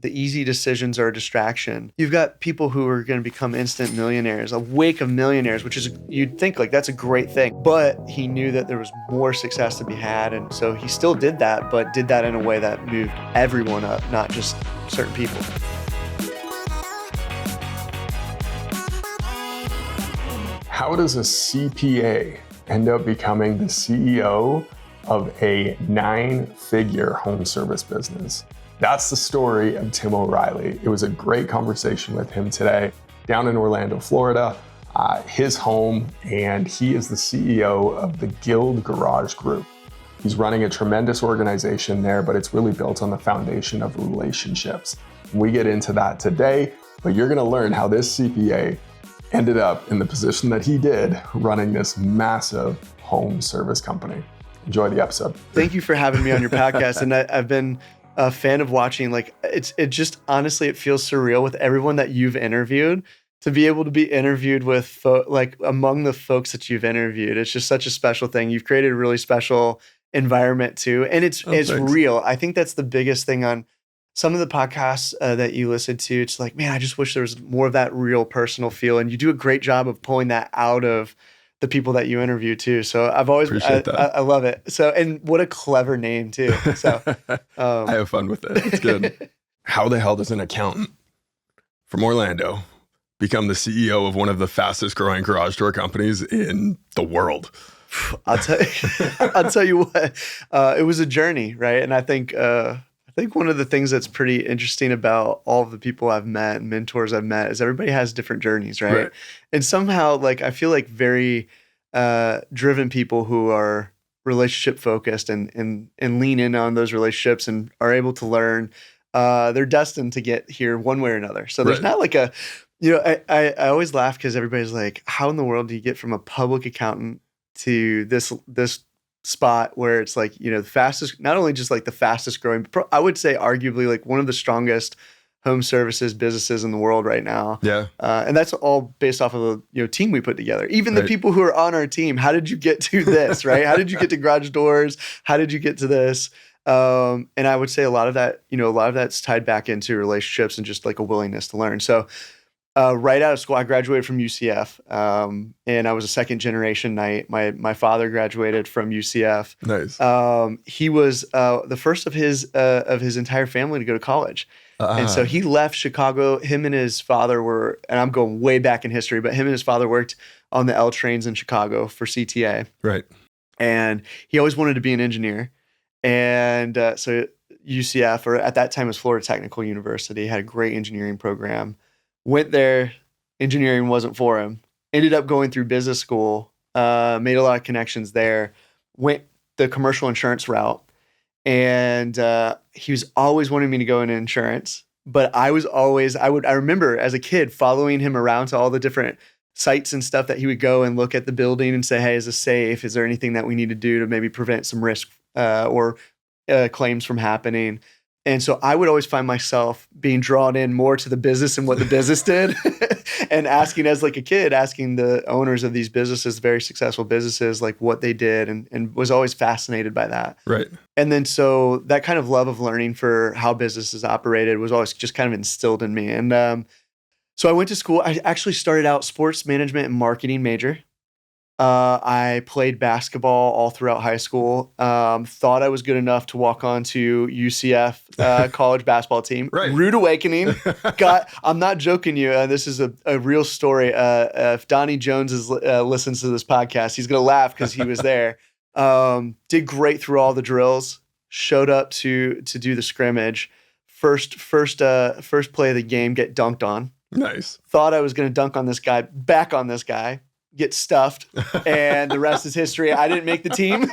the easy decisions are a distraction. You've got people who are going to become instant millionaires, a wake of millionaires, which is, you'd think like that's a great thing. But he knew that there was more success to be had. And so he still did that, but did that in a way that moved everyone up, not just certain people. How does a CPA end up becoming the CEO of a 9-figure home service business? That's the story of Tim O'Reilly. It was a great conversation with him today down in Orlando, Florida, his home, and he is the CEO of the Guild Garage Group. He's running a tremendous organization there, but it's really built on the foundation of relationships. We get into that today, but you're gonna learn how this CPA ended up in the position that he did running this massive home service company. Enjoy the episode. Thank you for having me on your podcast. And I've been a fan of watching, like, it just, honestly, it feels surreal with everyone that you've interviewed to be able to be interviewed with, like, among the folks that you've interviewed. It's just such a special thing. You've created a really special environment too. And it's real. I think that's the biggest thing on some of the podcasts that you listen to. It's like, man, I just wish there was more of that real personal feel. And you do a great job of pulling that out of the people that you interview too. So I've always, I love it. So, and what a clever name too. So I have fun with it. It's good. How the hell does an accountant from Orlando become the CEO of one of the fastest growing garage door companies in the world? I'll tell you what, it was a journey, right? And I think one of the things that's pretty interesting about all of the people I've met and mentors I've met is everybody has different journeys, right? And somehow, like, I feel like very driven people who are relationship focused and lean in on those relationships and are able to learn, they're destined to get here one way or another. So there's not like a, I always laugh because everybody's like, how in the world do you get from a public accountant to this spot where it's like, the fastest, not only just like the fastest growing, but I would say arguably like one of the strongest home services businesses in the world right now. Yeah. And that's all based off of the team we put together. Even the people who are on our team, how did you get to this, right? How did you get to garage doors? How did you get to this? And I would say a lot of that's tied back into relationships and just like a willingness to learn. So right out of school, I graduated from UCF, and I was a second generation Knight. My father graduated from UCF. Nice. He was the first of his entire family to go to college. And so he left Chicago. Him and his father were, and I'm going way back in history, but him and his father worked on the L trains in Chicago for CTA. Right. And he always wanted to be an engineer. And so UCF, or at that time it was Florida Technical University, had a great engineering program. Went there, engineering wasn't for him. Ended up going through business school, made a lot of connections there, went the commercial insurance route. And he was always wanting me to go into insurance. But I remember as a kid following him around to all the different sites and stuff that he would go and look at the building and say, hey, is this safe? Is there anything that we need to do to maybe prevent some risk or claims from happening? And so I would always find myself being drawn in more to the business and what the business did and asking as like a kid, asking the owners of these businesses, very successful businesses, like what they did and was always fascinated by that. Right. And then so that kind of love of learning for how businesses operated was always just kind of instilled in me. And so I went to school. I actually started out sports management and marketing major. I played basketball all throughout high school. Thought I was good enough to walk on to UCF college basketball team. Right. Rude awakening. I'm not joking you. This is a real story. If Donnie Jones listens to this podcast, he's going to laugh because he was there. Did great through all the drills. Showed up to do the scrimmage. First play of the game, get dunked on. Nice. Thought I was going to dunk on this guy, back on this guy. Get stuffed, and the rest is history. I didn't make the team.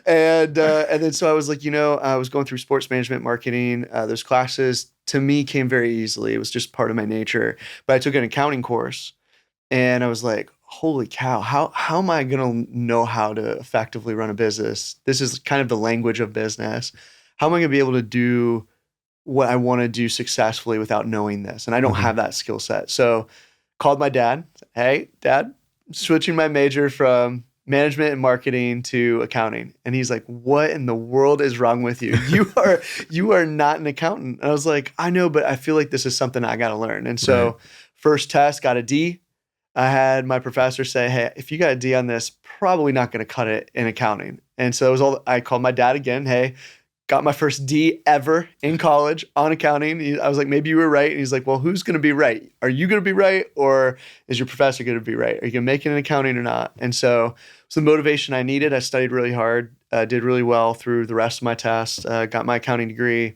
And then so I was like, I was going through sports management, marketing. Those classes to me came very easily. It was just part of my nature. But I took an accounting course, and I was like, holy cow, how am I going to know how to effectively run a business? This is kind of the language of business. How am I going to be able to do what I want to do successfully without knowing this? And I don't have that skill set. So called my dad. Hey, Dad, I'm switching my major from management and marketing to accounting. And he's like, what in the world is wrong with you? You are not an accountant. And I was like, I know, but I feel like this is something I got to learn. And so first test, got a D. I had my professor say, hey, if you got a D on this, probably not going to cut it in accounting. And so it was all, I called my dad again. Hey, got my first D ever in college on accounting. I was like, maybe you were right. And he's like, well, who's going to be right? Are you going to be right? Or is your professor going to be right? Are you going to make it in accounting or not? And so it's the motivation I needed. I studied really hard, did really well through the rest of my tests, got my accounting degree,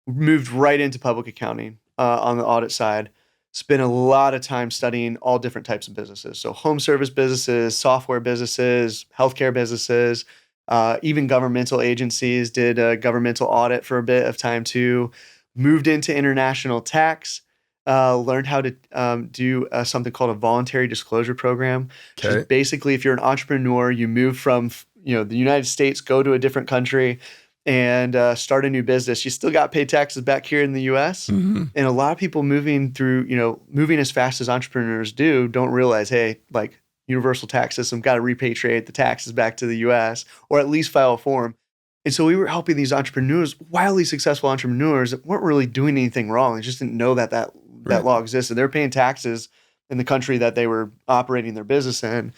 moved right into public accounting on the audit side. Spent a lot of time studying all different types of businesses. So home service businesses, software businesses, healthcare businesses, even governmental agencies, did a governmental audit for a bit of time too, moved into international tax, learned how to do something called a voluntary disclosure program. Which is basically, if you're an entrepreneur, you move from the United States, go to a different country, and start a new business. You still got paid taxes back here in the U.S. And a lot of people moving as fast as entrepreneurs do, don't realize, hey, like universal tax system, got to repatriate the taxes back to the U.S. or at least file a form. And so we were helping these entrepreneurs, wildly successful entrepreneurs that weren't really doing anything wrong. They just didn't know that law existed. They're paying taxes in the country that they were operating their business in.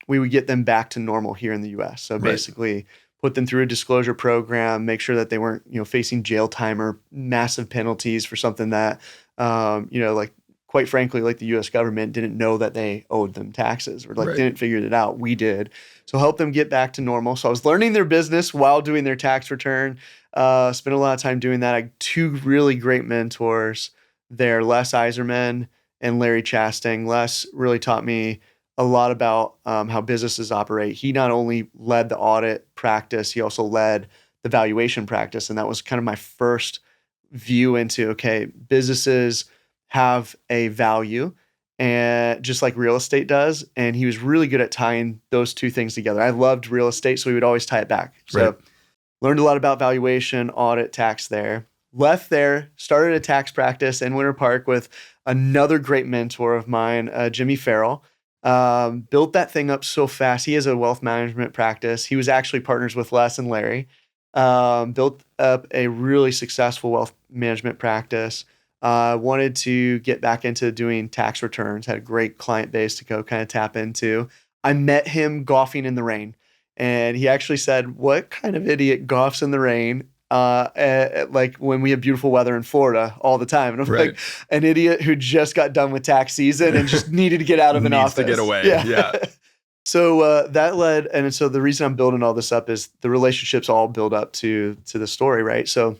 We would get them back to normal here in the U.S. So basically, put them through a disclosure program, make sure that they weren't, facing jail time or massive penalties for something that, like quite frankly, like the U.S. government didn't know that they owed them taxes or didn't figure it out. We did. So help them get back to normal. So I was learning their business while doing their tax return. Spent a lot of time doing that. I had two really great mentors there, Les Iserman and Larry Chastain. Les really taught me a lot about how businesses operate. He not only led the audit practice, he also led the valuation practice. And that was kind of my first view into, okay, businesses have a value, and just like real estate does. And he was really good at tying those two things together. I loved real estate, so we would always tie it back. So learned a lot about valuation, audit, tax there. Left there, started a tax practice in Winter Park with another great mentor of mine, Jimmy Farrell. Built that thing up so fast. He has a wealth management practice. He was actually partners with Les and Larry. Built up a really successful wealth management practice. Wanted to get back into doing tax returns. Had a great client base to go kind of tap into. I met him golfing in the rain, and he actually said, "What kind of idiot golfs in the rain?" Like when we have beautiful weather in Florida all the time. And I'm like, an idiot who just got done with tax season and just needed to get out of an office. Needs to get away. Yeah. So that led, and so the reason I'm building all this up is the relationships all build up to the story, right? So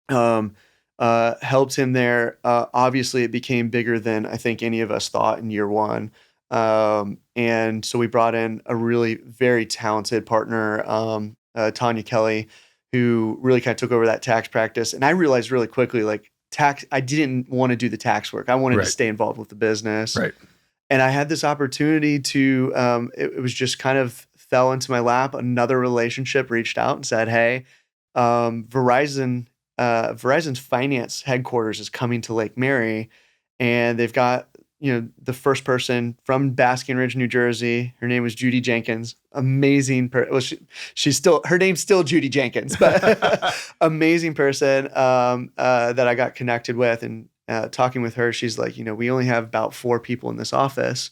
helped him there. Obviously, it became bigger than I think any of us thought in year one. And so we brought in a really very talented partner, Tanya Kelly, who really kind of took over that tax practice. And I realized really quickly, like I didn't want to do the tax work. I wanted to stay involved with the business. Right. And I had this opportunity to, it was just kind of fell into my lap. Another relationship reached out and said, hey, Verizon's finance headquarters is coming to Lake Mary, and they've got, the first person from Basking Ridge, New Jersey. Her name was Judy Jenkins. Amazing. Her name's still Judy Jenkins, but amazing person that I got connected with, and talking with her, she's like, we only have about 4 people in this office,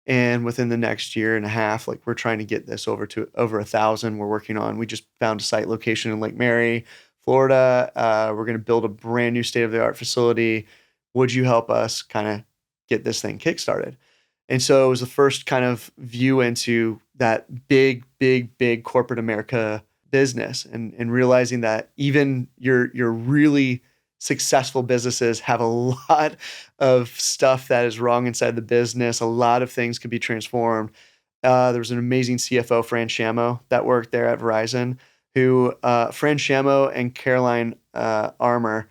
and within the next year and a half, like we're trying to get this over 1,000. We're working on. We just found a site location in Lake Mary, Florida. We're going to build a brand new state-of-the-art facility. Would you help us kind of get this thing kickstarted? And so it was the first kind of view into that big corporate America business, and realizing that even your really successful businesses have a lot of stuff that is wrong inside the business. A lot of things could be transformed. There was an amazing CFO, Fran Shamo, that worked there at Verizon, who Fran Shamo and Caroline Armour,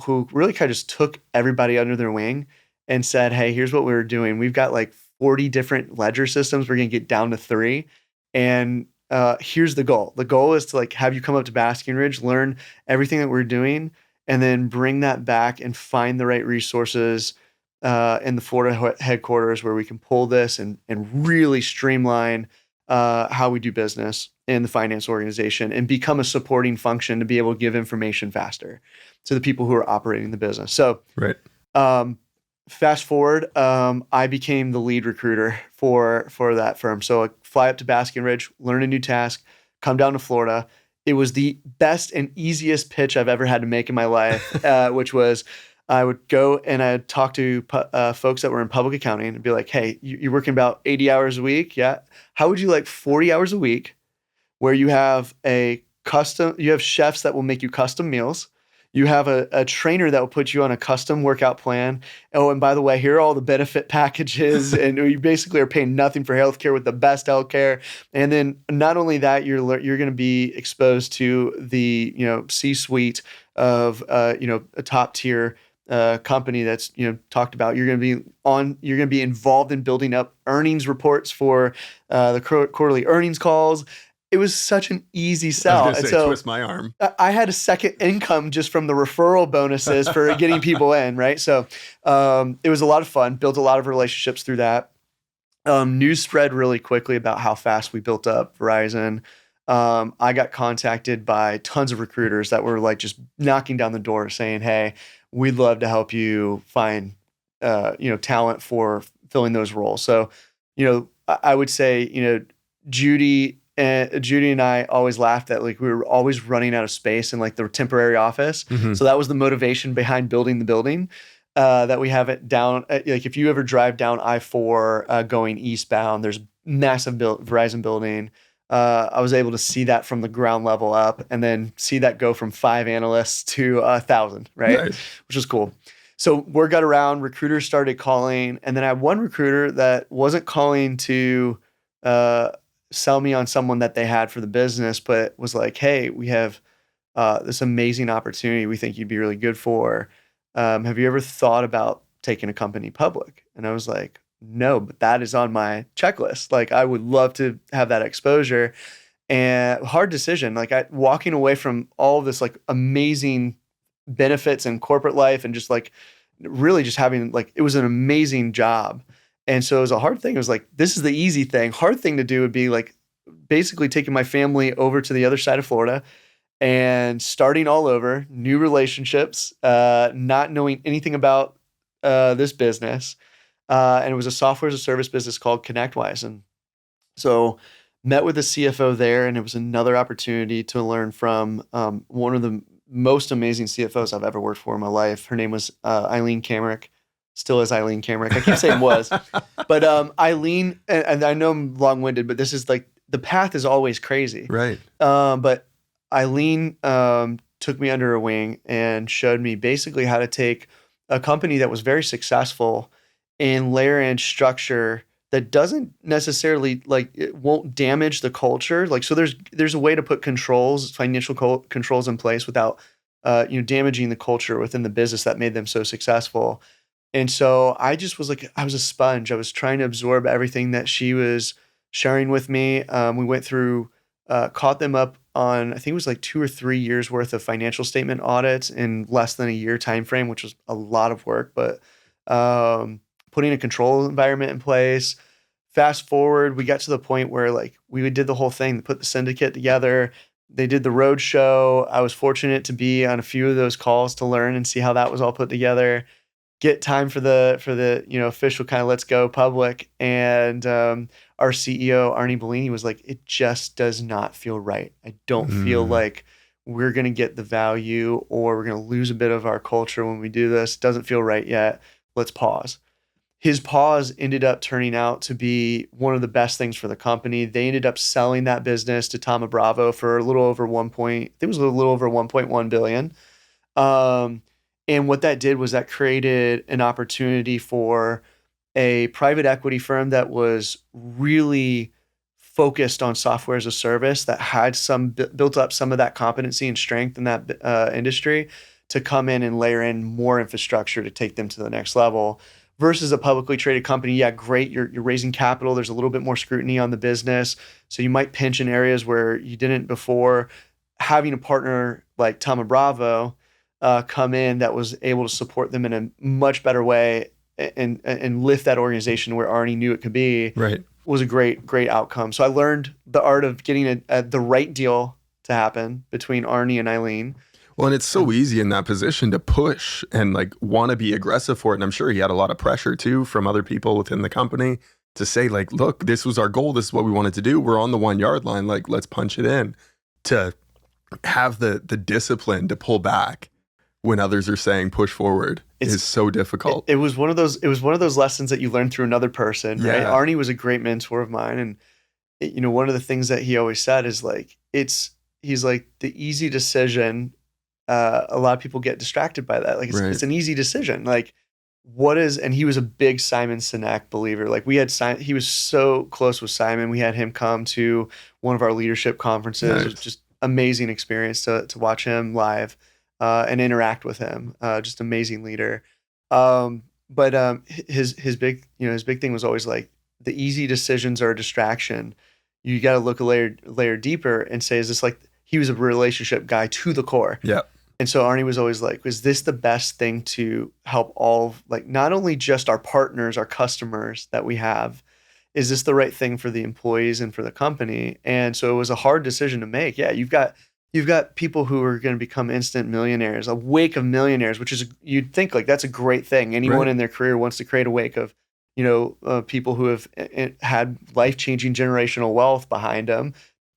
who really kind of just took everybody under their wing and said, hey, here's what we were doing. We've got like 40 different ledger systems. We're going to get down to 3. And here's the goal. The goal is to like have you come up to Basking Ridge, learn everything that we're doing, and then bring that back and find the right resources, in the Florida headquarters where we can pull this and really streamline how we do business in the finance organization and become a supporting function to be able to give information faster to the people who are operating the business. So, Right. Fast forward, I became the lead recruiter for that firm. So I fly up to Basking Ridge, learn a new task, come down to Florida. It was the best and easiest pitch I've ever had to make in my life, which was I would go and I'd talk to folks that were in public accounting and be like, hey, you're working about 80 hours a week. Yeah. How would you like 40 hours a week where you have you have chefs that will make you custom meals. You have a trainer that will put you on a custom workout plan. Oh, and by the way, here are all the benefit packages, and you basically are paying nothing for healthcare with the best healthcare. And then not only that, you're going to be exposed to the C-suite of a top tier company that's talked about. You're going to be involved in building up earnings reports for the quarterly earnings calls. It was such an easy sell. I was going to say, twist my arm. I had a second income just from the referral bonuses for getting people in, right? So it was a lot of fun, built a lot of relationships through that. News spread really quickly about how fast we built up Verizon. I got contacted by tons of recruiters that were like just knocking down the door saying, hey, we'd love to help you find talent for filling those roles. So, I would say, Judy and I always laughed that like we were always running out of space in like the temporary office. Mm-hmm. So that was the motivation behind building the building that we have it down. Like if you ever drive down I-4 going eastbound, there's massive Verizon building. I was able to see that from the ground level up and then see that go from 5 analysts to 1,000, right? Nice. Which was cool. So word got around, recruiters started calling, and then I had one recruiter that wasn't calling to sell me on someone that they had for the business, but was like, hey, we have this amazing opportunity we think you'd be really good for. Have you ever thought about taking a company public? And I was like, no, but that is on my checklist. Like, I would love to have that exposure. And hard decision. Like, walking away from all of this like amazing benefits in corporate life and just like really just having like, it was an amazing job. And so it was a hard thing. It was like, this is the easy thing. Hard thing to do would be like basically taking my family over to the other side of Florida and starting all over, new relationships, not knowing anything about this business. And it was a software as a service business called ConnectWise. And so met with the CFO there, and it was another opportunity to learn from one of the most amazing CFOs I've ever worked for in my life. Her name was Eileen Kamerick. Still is Eileen Kamerick. I keep saying was. But Eileen, and I know I'm long-winded, but this is like, the path is always crazy. Right. But Eileen took me under her wing and showed me basically how to take a company that was very successful and layer in structure that doesn't necessarily like, it won't damage the culture. Like, so there's a way to put financial controls in place without damaging the culture within the business that made them so successful. And so I just was like, I was a sponge. I was trying to absorb everything that she was sharing with me. We went through, caught them up on, I think it was like 2 or 3 years worth of financial statement audits in less than a year time frame, which was a lot of work, but putting a control environment in place. Fast forward, we got to the point where like we did the whole thing, put the syndicate together. They did the road show. I was fortunate to be on a few of those calls to learn and see how that was all put together. Get time for the official kind of let's go public. And our CEO, Arnie Bellini, was like, it just does not feel right. I don't feel like we're going to get the value, or we're going to lose a bit of our culture when we do this. It doesn't feel right yet. Let's pause. His pause ended up turning out to be one of the best things for the company. They ended up selling that business to Thoma Bravo for a little over 1.1 billion. And what that did was that created an opportunity for a private equity firm that was really focused on software as a service, that had built up some of that competency and strength in that industry, to come in and layer in more infrastructure to take them to the next level. Versus a publicly traded company, yeah, great, you're raising capital. There's a little bit more scrutiny on the business, so you might pinch in areas where you didn't before. Having a partner like Thoma Bravo come in that was able to support them in a much better way and lift that organization where Arnie knew it could be Right. was a great outcome. So I learned the art of getting the right deal to happen between Arnie and Eileen. Well, and it's so easy in that position to push and like want to be aggressive for it. And I'm sure he had a lot of pressure too from other people within the company to say like, look, this was our goal. This is what we wanted to do. We're on the 1 yard line. Like, let's punch it in. To have the discipline to pull back when others are saying push forward is so difficult. It was one of those lessons that you learn through another person, right? Yeah. Arnie was a great mentor of mine. And one of the things that he always said is like, he's like the easy decision. A lot of people get distracted by that. Like it's an easy decision. Like and he was a big Simon Sinek believer. Like he was so close with Simon. We had him come to one of our leadership conferences. Nice. It was just amazing experience to watch him live and interact with him. Just amazing leader. But his big thing was always like the easy decisions are a distraction. You got to look a layer deeper and say, is this like, he was a relationship guy to the core. Yeah. And so Arnie was always like, is this the best thing to help like not only just our partners, our customers that we have, is this the right thing for the employees and for the company? And so it was a hard decision to make. Yeah. You've got people who are going to become instant millionaires, a wake of millionaires, which is, you'd think like that's a great thing. Anyone in their career wants to create a wake of, people who have had life-changing generational wealth behind them.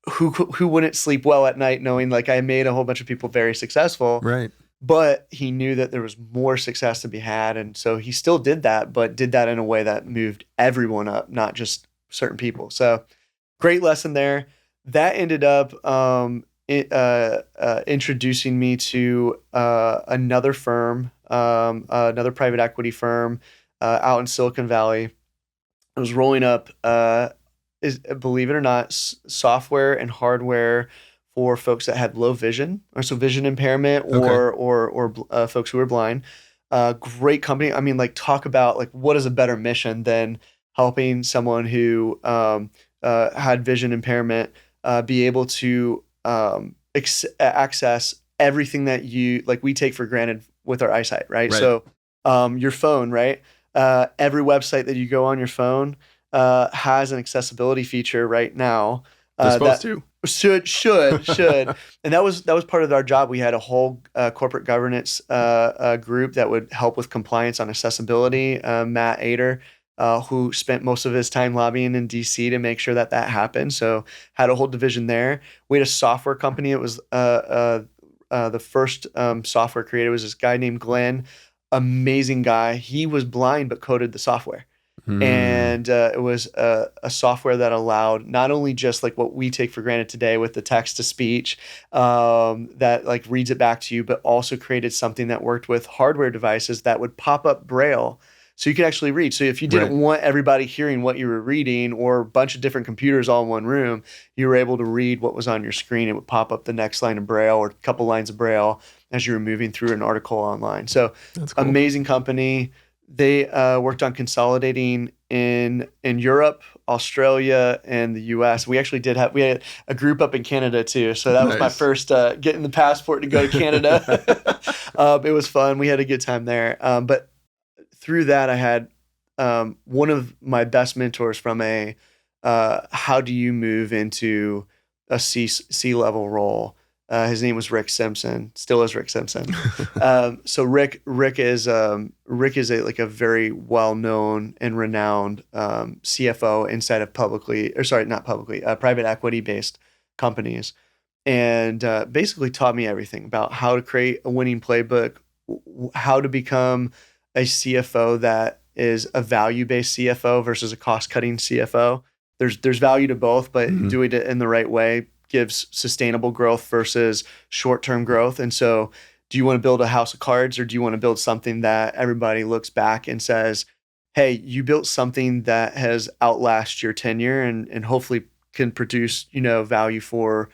Who wouldn't sleep well at night knowing like I made a whole bunch of people very successful. Right. But he knew that there was more success to be had. And so he still did that, but did that in a way that moved everyone up, not just certain people. So great lesson there. That ended up introducing me to another firm, another private equity firm out in Silicon Valley. I was rolling up believe it or not, software and hardware for folks that had low vision, or so vision impairment, or folks who are blind. Great company. I mean, like talk about like what is a better mission than helping someone who had vision impairment be able to access everything that we take for granted with our eyesight, right? So your phone, right? Every website that you go on your phone has an accessibility feature right now. They're supposed to. Should. And that was part of our job. We had a whole corporate governance group that would help with compliance on accessibility. Matt Ader, who spent most of his time lobbying in DC to make sure that happened. So had a whole division there. We had a software company. It was the first software creator was this guy named Glenn. Amazing guy. He was blind but coded the software. And it was a software that allowed not only just like what we take for granted today with the text to speech that like reads it back to you, but also created something that worked with hardware devices that would pop up Braille so you could actually read. So if you didn't want everybody hearing what you were reading or a bunch of different computers all in one room, you were able to read what was on your screen. It would pop up the next line of Braille or a couple lines of Braille as you were moving through an article online. So that's cool. Amazing company. They worked on consolidating in Europe, Australia, and the U.S. We actually we had a group up in Canada too. So that was my first getting the passport to go to Canada. It was fun. We had a good time there. But through that, I had one of my best mentors from how do you move into a C-level role. His name was Rick Simpson, still is Rick Simpson. So Rick is a very well-known and renowned CFO inside of private equity-based companies, and basically taught me everything about how to create a winning playbook, how to become a CFO that is a value-based CFO versus a cost-cutting CFO. There's value to both, but doing it in the right way gives sustainable growth versus short-term growth. And so do you want to build a house of cards, or do you want to build something that everybody looks back and says, hey, you built something that has outlasted your tenure and hopefully can produce, value for,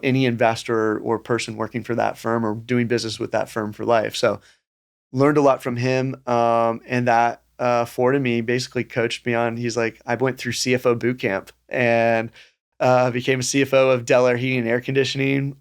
any investor or person working for that firm or doing business with that firm for life. So learned a lot from him. And that afforded me, basically coached me on, he's like, I went through CFO boot camp and became a CFO of Del Air Heating and Air Conditioning,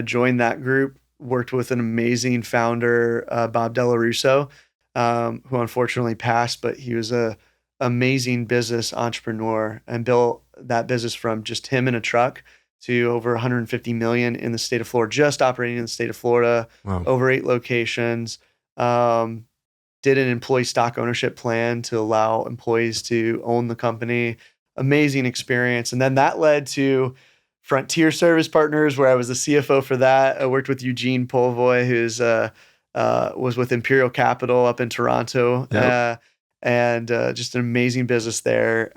joined that group, worked with an amazing founder, Bob Delarusso, who unfortunately passed, but he was a amazing business entrepreneur and built that business from just him in a truck to over 150 million in the state of Florida, just operating in the state of Florida, Wow. over 8 locations. Did an employee stock ownership plan to allow employees to own the company. Amazing experience. And then that led to Frontier Service Partners, where I was the CFO for that. I worked with Eugene Polvoy, who's was with Imperial Capital up in Toronto. Yep. And just an amazing business there.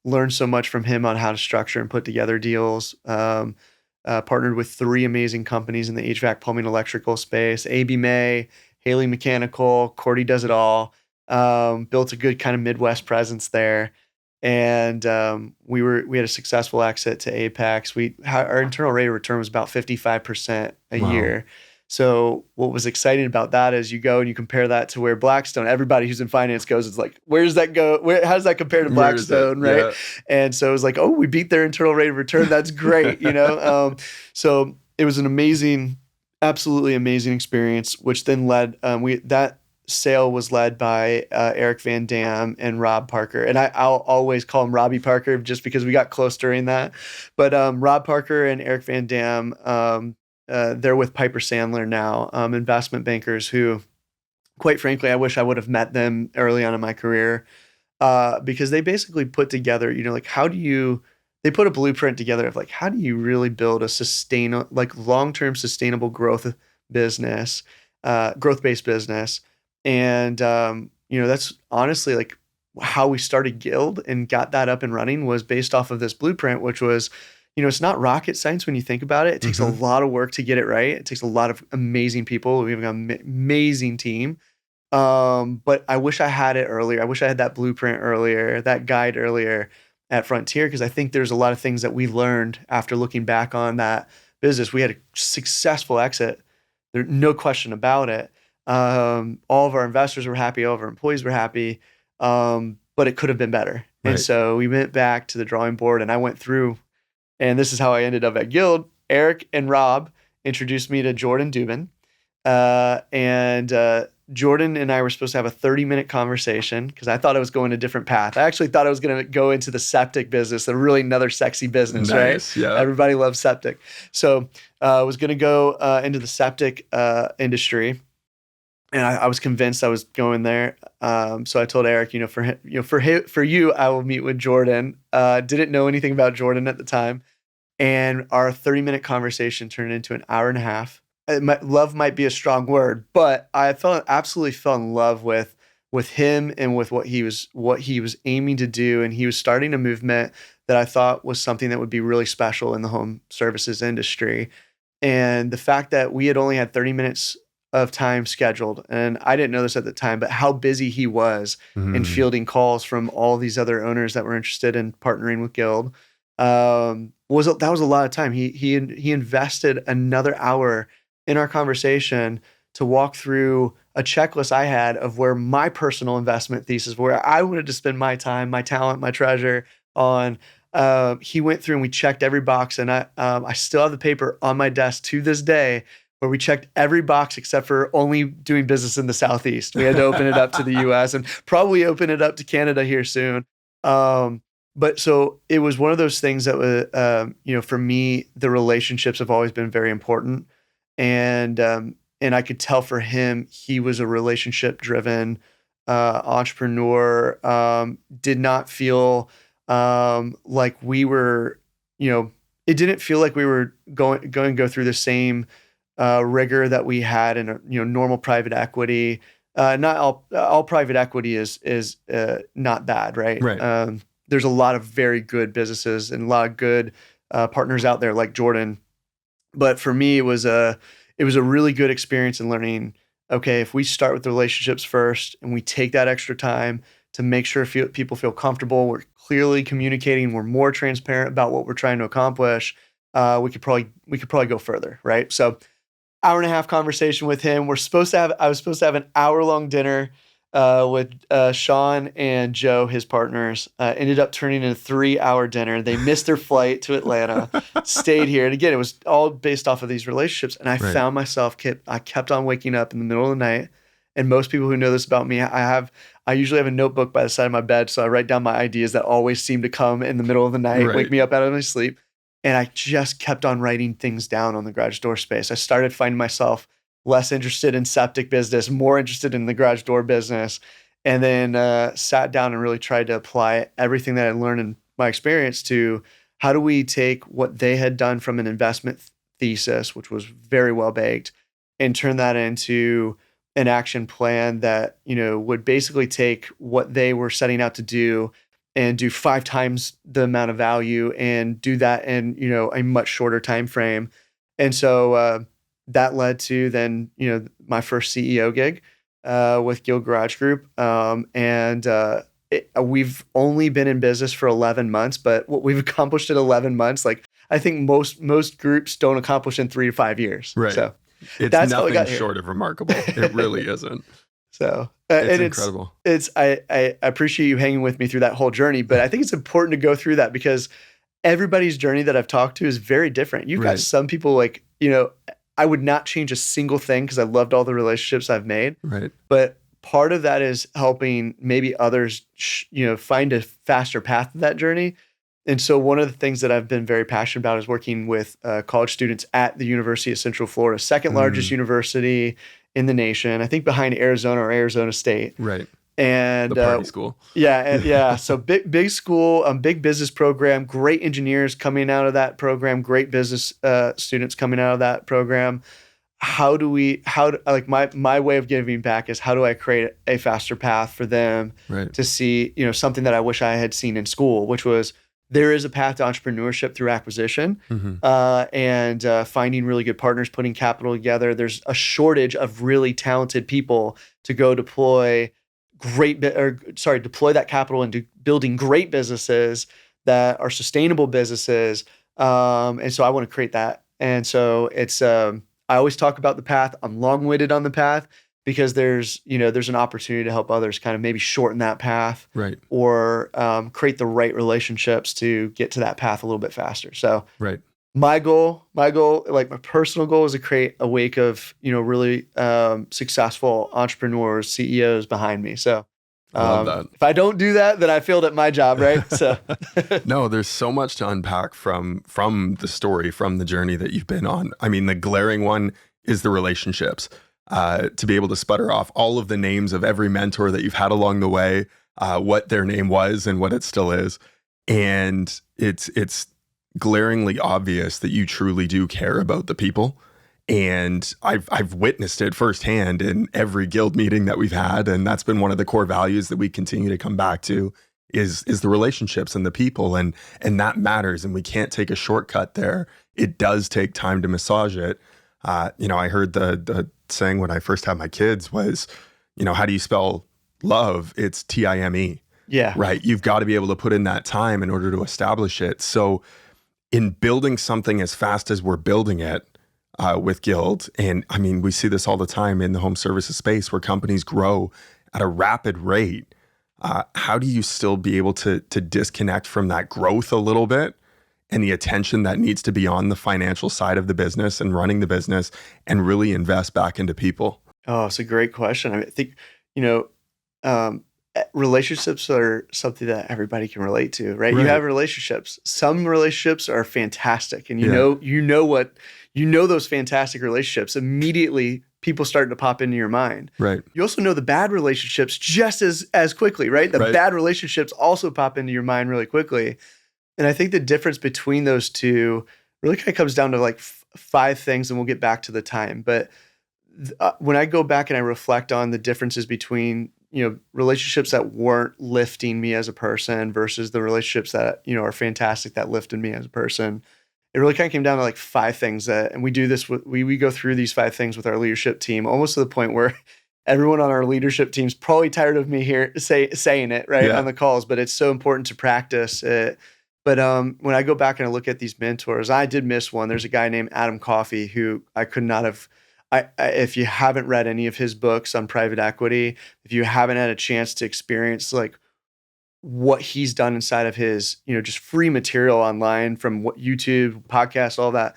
Learned so much from him on how to structure and put together deals. Partnered with 3 amazing companies in the HVAC, plumbing, electrical space: AB May, Haley Mechanical, Cordy Does It All. Built a good kind of Midwest presence there. And we had a successful exit to Apex. Our internal rate of return was about 55% a Wow. year. So what was exciting about that is you go and you compare that to where Blackstone, everybody who's in finance goes, it's like, where does that go? How does that compare to Where is it? Blackstone, right? Yeah. And so it was like, oh, we beat their internal rate of return. That's great, So it was an absolutely amazing experience, which then led, that sale was led by Eric Van Dam and Rob Parker. And I'll always call him Robbie Parker just because we got close during that. But Rob Parker and Eric Van Dam, they're with Piper Sandler now, investment bankers who, quite frankly, I wish I would have met them early on in my career, because they basically put together, they put a blueprint together of like, how do you really build a long-term sustainable growth business, growth-based business. And, that's honestly like how we started Guild and got that up and running was based off of this blueprint, which was, it's not rocket science when you think about it. It takes a lot of work to get it right. It takes a lot of amazing people. We have an amazing team. But I wish I had it earlier. I wish I had that blueprint earlier, that guide earlier at Frontier, because I think there's a lot of things that we learned after looking back on that business. We had a successful exit. There's no question about it. All of our investors were happy. All of our employees were happy. But it could have been better. Right. And so we went back to the drawing board, and I went through. And this is how I ended up at Guild. Eric and Rob introduced me to Jordan Dubin. And Jordan and I were supposed to have a 30-minute conversation because I thought I was going a different path. I actually thought I was going to go into the septic business, another sexy business, Nice, right? yeah. Everybody loves septic. So I was going to go into the septic industry. And I was convinced I was going there. So I told Eric, for you, I will meet with Jordan. Didn't know anything about Jordan at the time. And our 30-minute conversation turned into an hour and a half. Love might be a strong word, but I absolutely fell in love with him and with what he was aiming to do. And he was starting a movement that I thought was something that would be really special in the home services industry. And the fact that we had only had 30 minutes of time scheduled, and I didn't know this at the time, but how busy he was in fielding calls from all these other owners that were interested in partnering with Guild, that was a lot of time. He invested another hour in our conversation to walk through a checklist I had of where my personal investment thesis, where I wanted to spend my time, my talent, my treasure on. He went through and we checked every box, and I still have the paper on my desk to this day where we checked every box except for only doing business in the Southeast. We had to open it up to the US and probably open it up to Canada here soon. But so it was one of those things that was, for me, the relationships have always been very important. And I could tell for him, he was a relationship-driven entrepreneur. Did not feel like we were, it didn't feel like we were going to go through the same rigor that we had in normal private equity. Not all private equity is not bad, right? Right. There's a lot of very good businesses and a lot of good partners out there like Jordan. But for me, it was a really good experience in learning. Okay, if we start with the relationships first and we take that extra time to make sure people feel comfortable, we're clearly communicating, we're more transparent about what we're trying to accomplish, we could probably go further, right? So, hour and a half conversation with him. I was supposed to have an hour-long dinner with Sean and Joe, his partners. Ended up turning into a 3-hour dinner. They missed their flight to Atlanta, stayed here. And again, it was all based off of these relationships. And I found myself, I kept on waking up in the middle of the night And most people who know this about me, I usually have a notebook by the side of my bed. So I write down my ideas that always seem to come in the middle of the night, wake me up out of my sleep. And I just kept on writing things down on the garage door space. I started finding myself less interested in septic business, more interested in the garage door business. And then sat down and really tried to apply everything that I learned in my experience to how do we take what they had done from an investment thesis, which was very well baked, and turn that into an action plan that, would basically take what they were setting out to do and do 5 times the amount of value and do that in, a much shorter time frame. And so that led to then, my first CEO gig with Guild Garage Group. We've only been in business for 11 months, but what we've accomplished in 11 months, like I think most groups don't accomplish in 3 to 5 years. Right. So it's that's nothing short of remarkable. It really isn't. So it's incredible. I appreciate you hanging with me through that whole journey, but I think it's important to go through that because everybody's journey that I've talked to is very different. You've got some people like, I would not change a single thing because I loved all the relationships I've made. Right. But part of that is helping maybe others, find a faster path to that journey. And so one of the things that I've been very passionate about is working with college students at the University of Central Florida, second largest university in the nation, I think behind Arizona or Arizona State. Right. And the party school. Yeah. So big school, big business program, great engineers coming out of that program, great business students coming out of that program. My way of giving back is how do I create a faster path for them to see, something that I wish I had seen in school, which was there is a path to entrepreneurship through acquisition and finding really good partners, putting capital together. There's a shortage of really talented people to go deploy that capital into building great businesses that are sustainable businesses. And so I want to create that. And so it's, I always talk about the path. I'm long-winded on the path because there's an opportunity to help others kind of maybe shorten that path, right, or create the right relationships to get to that path a little bit faster. So right. My goal, like my personal goal is to create a wake of, really successful entrepreneurs, CEOs behind me. So I love that. If I don't do that, then I failed at my job, right? So no, there's so much to unpack from the story, from the journey that you've been on. I mean, the glaring one is the relationships. To be able to sputter off all of the names of every mentor that you've had along the way, what their name was and what it still is. And it's glaringly obvious that you truly do care about the people. And I've witnessed it firsthand in every guild meeting that we've had. And that's been one of the core values that we continue to come back to is the relationships and the people. And that matters. And we can't take a shortcut there. It does take time to massage it. I heard the saying when I first had my kids was, how do you spell love? It's TIME. Yeah. Right. You've got to be able to put in that time in order to establish it. So in building something as fast as we're building it with Guild, and I mean, we see this all the time in the home services space where companies grow at a rapid rate. How do you still be able to disconnect from that growth a little bit and the attention that needs to be on the financial side of the business and running the business and really invest back into people? Oh, it's a great question. I think, relationships are something that everybody can relate to, right? You have relationships. Some relationships are fantastic. And you know those fantastic relationships. Immediately people start to pop into your mind. Right. You also know the bad relationships just as quickly, right? The bad relationships also pop into your mind really quickly. And I think the difference between those two really kind of comes down to like 5 things, and we'll get back to the time. But when I go back and I reflect on the differences between, relationships that weren't lifting me as a person versus the relationships that, are fantastic that lifted me as a person, it really kind of came down to like 5 things and we do this, we go through these 5 things with our leadership team, almost to the point where everyone on our leadership team's probably tired of me here saying it on the calls, but it's so important to practice it. But when I go back and I look at these mentors, I did miss one. There's a guy named Adam Coffey who I could not have. If you haven't read any of his books on private equity, if you haven't had a chance to experience like what he's done inside of his, just free material online from what YouTube, podcasts, all that,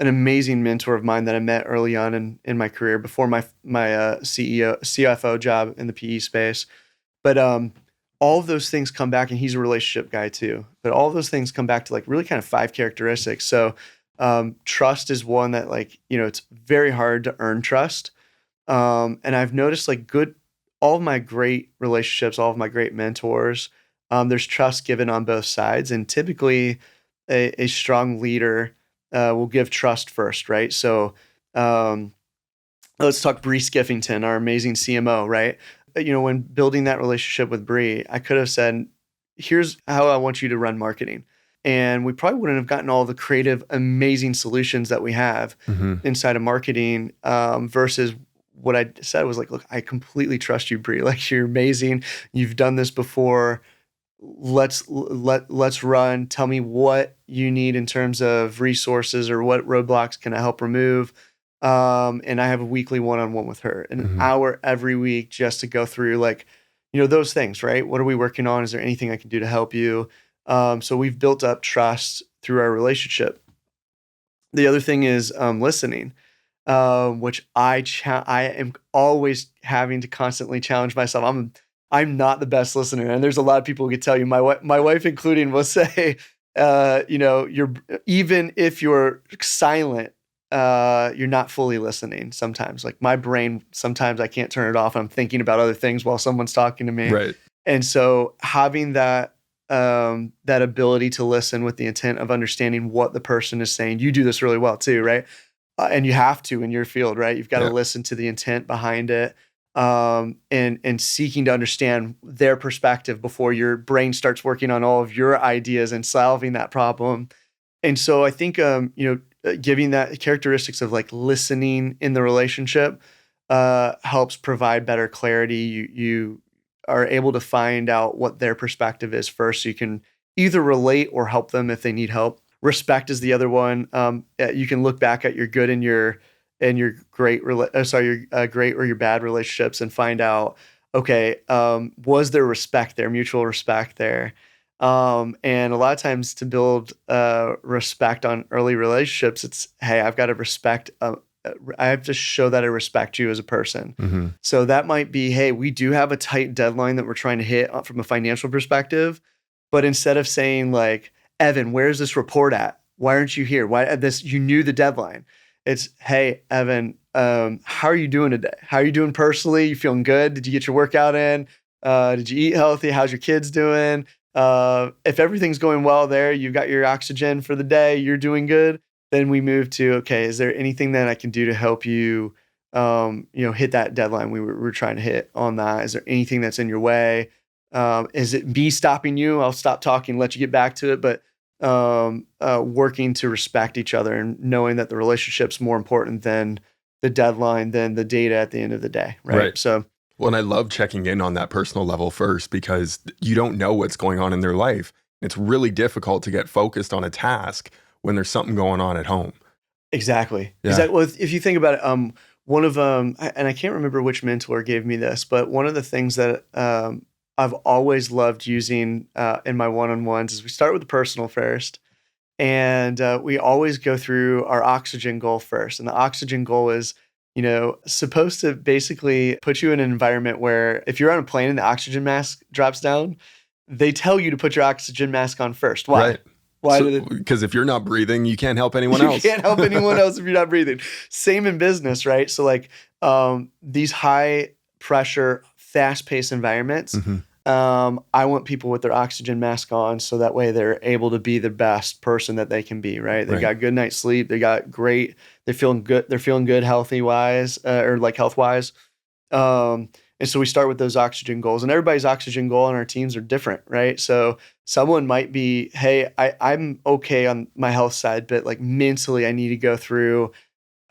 an amazing mentor of mine that I met early on in my career before my CFO job in the PE space. But all of those things come back, and he's a relationship guy too. But all of those things come back to like really kind of 5 characteristics. So trust is one that, like, it's very hard to earn trust. And I've noticed like all of my great relationships, all of my great mentors, there's trust given on both sides. And typically a strong leader will give trust first, right? So let's talk Bree Skiffington, our amazing CMO, right? When building that relationship with Bree, I could have said, here's how I want you to run marketing. And we probably wouldn't have gotten all the creative, amazing solutions that we have inside of marketing versus what I said was like, look, I completely trust you, Bree. Like, you're amazing. You've done this before. Let's run. Tell me what you need in terms of resources or what roadblocks can I help remove. And I have a weekly one-on-one with her, an hour every week, just to go through like, those things, right? What are we working on? Is there anything I can do to help you? So we've built up trust through our relationship. The other thing is listening. Which I am always having to constantly challenge myself. I'm not the best listener, and there's a lot of people who could tell you. My wife including will say, you're, even if you're silent, you're not fully listening. Sometimes, like my brain, sometimes I can't turn it off. I'm thinking about other things while someone's talking to me. Right. And so having that ability to listen with the intent of understanding what the person is saying, you do this really well too, right? And you have to in your field, right? You've got to listen to the intent behind it, and seeking to understand their perspective before your brain starts working on all of your ideas and solving that problem. And so I think, giving that characteristics of like listening in the relationship helps provide better clarity. You are able to find out what their perspective is first, so you can either relate or help them if they need help. Respect is the other one. You can look back at your good and your great, your great or your bad relationships and find out, okay, was there respect there, mutual respect there? And a lot of times to build respect on early relationships, it's, hey, I've got to respect. I have to show that I respect you as a person. So that might be, hey, we do have a tight deadline that we're trying to hit from a financial perspective, but instead of saying like, Evan, where's this report at? Why aren't you here? You knew the deadline. It's, hey, Evan, how are you doing today? How are you doing personally? You feeling good? Did you get your workout in? Did you eat healthy? How's your kids doing? If everything's going well there, you've got your oxygen for the day, you're doing good. Then we move to, okay, is there anything that I can do to help you, hit that deadline we're trying to hit on that? Is there anything that's in your way? Is it me stopping you? I'll stop talking, let you get back to it. But working to respect each other and knowing that the relationship's more important than the deadline, than the data at the end of the day. Right. So, well, and I love checking in on that personal level first, because you don't know what's going on in their life. It's really difficult to get focused on a task when there's something going on at home. Exactly. Yeah. Exactly. Well, if you think about it, one of and I can't remember which mentor gave me this, but one of the things that I've always loved using in my one-on-ones is we start with the personal first, and we always go through our oxygen goal first. And the oxygen goal is, supposed to basically put you in an environment where if you're on a plane and the oxygen mask drops down, they tell you to put your oxygen mask on first. Why? Right. Why? Because if you're not breathing, you can't help anyone else. You can't help anyone else if you're not breathing. Same in business, right? So like these high pressure, fast paced environments, I want people with their oxygen mask on, so that way they're able to be the best person that they can be, right? They got good night's sleep. They're feeling good healthy wise, or like health wise. And so we start with those oxygen goals, and everybody's oxygen goal on our teams are different, right? So someone might be, hey, I'm okay on my health side, but like mentally I need to go through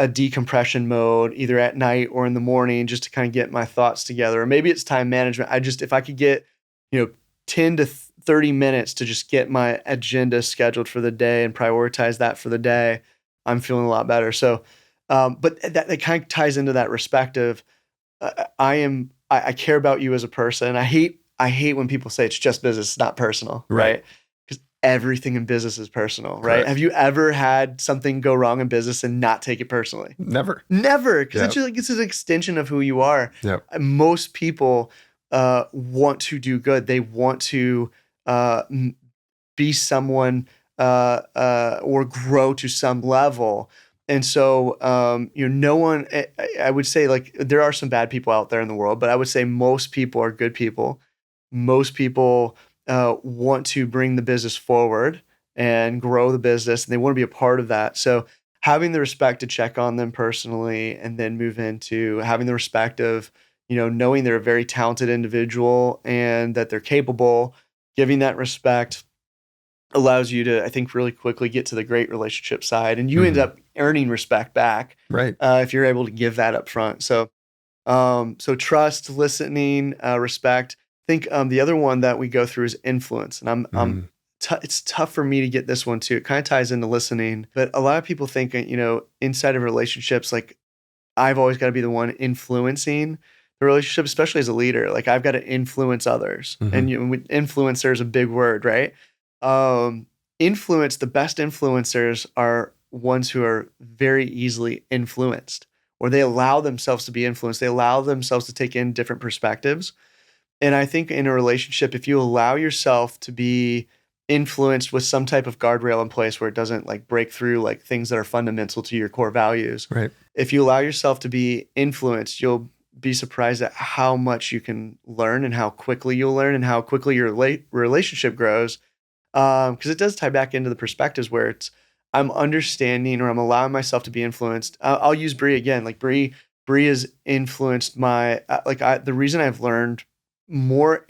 a decompression mode either at night or in the morning just to kind of get my thoughts together. Or maybe it's time management. If I could get, 10 to 30 minutes to just get my agenda scheduled for the day and prioritize that for the day, I'm feeling a lot better. So, but that kind of ties into that respect of, I care about you as a person. I hate when people say it's just business, it's not personal, right? Because everything in business is personal, right? Correct. Have you ever had something go wrong in business and not take it personally? Never. Never, because Yep. it's just like it's an extension of who you are. Yep. Most people want to do good. They want to be someone or grow to some level. And so, no one, I would say, like, there are some bad people out there in the world, but I would say most people are good people. Most people want to bring the business forward and grow the business, and they want to be a part of that. So having the respect to check on them personally, and then move into having the respect of, knowing they're a very talented individual and that they're capable, giving that respect allows you to, I think, really quickly get to the great relationship side, and you end up earning respect back, Right. if you're able to give that up front. So, so trust, listening, respect. I think the other one that we go through is influence, and it's tough for me to get this one too. It kind of ties into listening, but a lot of people think, inside of relationships, like I've always got to be the one influencing the relationship, especially as a leader. Like I've got to influence others, and influencer is a big word, right? Influence, the best influencers are ones who are very easily influenced, or they allow themselves to be influenced. They allow themselves to take in different perspectives. And I think in a relationship, if you allow yourself to be influenced with some type of guardrail in place where it doesn't like break through like things that are fundamental to your core values. Right. If you allow yourself to be influenced, you'll be surprised at how much you can learn and how quickly you'll learn and how quickly your relationship grows. Because it does tie back into the perspectives where it's I'm understanding, or I'm allowing myself to be influenced. I'll use Bree again. Like Bree has influenced my the reason I've learned more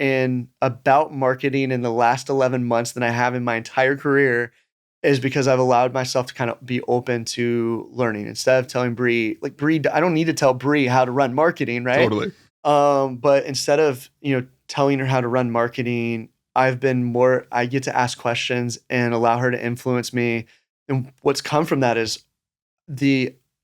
about marketing in the last 11 months than I have in my entire career is because I've allowed myself to kind of be open to learning instead of telling Bree, I don't need to tell Bree how to run marketing, right? Totally. But instead of, telling her how to run marketing, I get to ask questions and allow her to influence me. And what's come from that is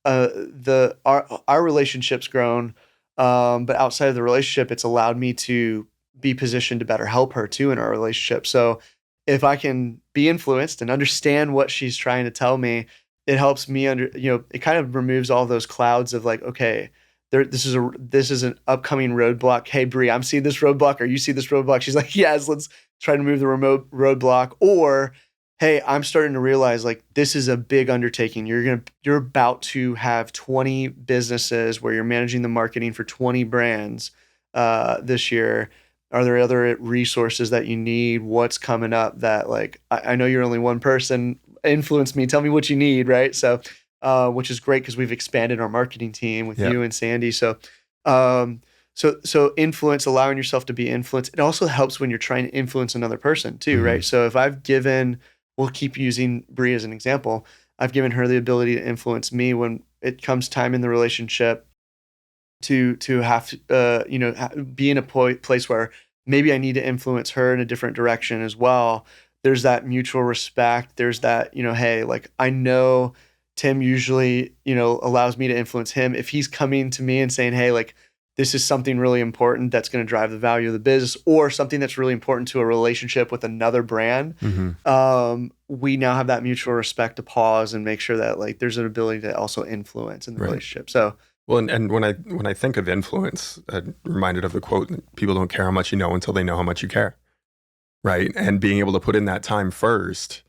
our relationship's grown. But outside of the relationship, it's allowed me to be positioned to better help her too in our relationship. So if I can be influenced and understand what she's trying to tell me, it helps me it kind of removes all those clouds of like, okay, this is an upcoming roadblock. Hey, Bree, I'm seeing this roadblock, or you see this roadblock. She's like, yes, let's try to move the remote roadblock. Or, hey, I'm starting to realize like this is a big undertaking. You're about to have 20 businesses where you're managing the marketing for 20 brands this year. Are there other resources that you need? What's coming up that like I know you're only one person. Influence me. Tell me what you need, right? So, which is great because we've expanded our marketing team with you and Sandy. So, so influence, allowing yourself to be influenced. It also helps when you're trying to influence another person too, right? So if I've given, we'll keep using Bree as an example. I've given her the ability to influence me when it comes time in the relationship to have be in a place where maybe I need to influence her in a different direction as well. There's that mutual respect. There's that, hey, like I know Tim usually, allows me to influence him. If he's coming to me and saying, hey, like this is something really important that's going to drive the value of the business, or something that's really important to a relationship with another brand, we now have that mutual respect to pause and make sure that like there's an ability to also influence in the relationship. So, well, and when I think of influence, I'm reminded of the quote, people don't care how much you know until they know how much you care, right? And being able to put in that time first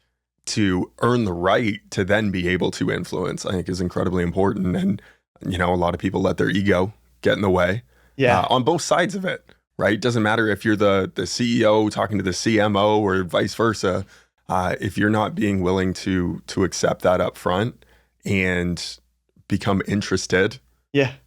to earn the right to then be able to influence, I think is incredibly important. And, a lot of people let their ego get in the way on both sides of it, right? Doesn't matter if you're the CEO talking to the CMO or vice versa. If you're not being willing to accept that up front and become interested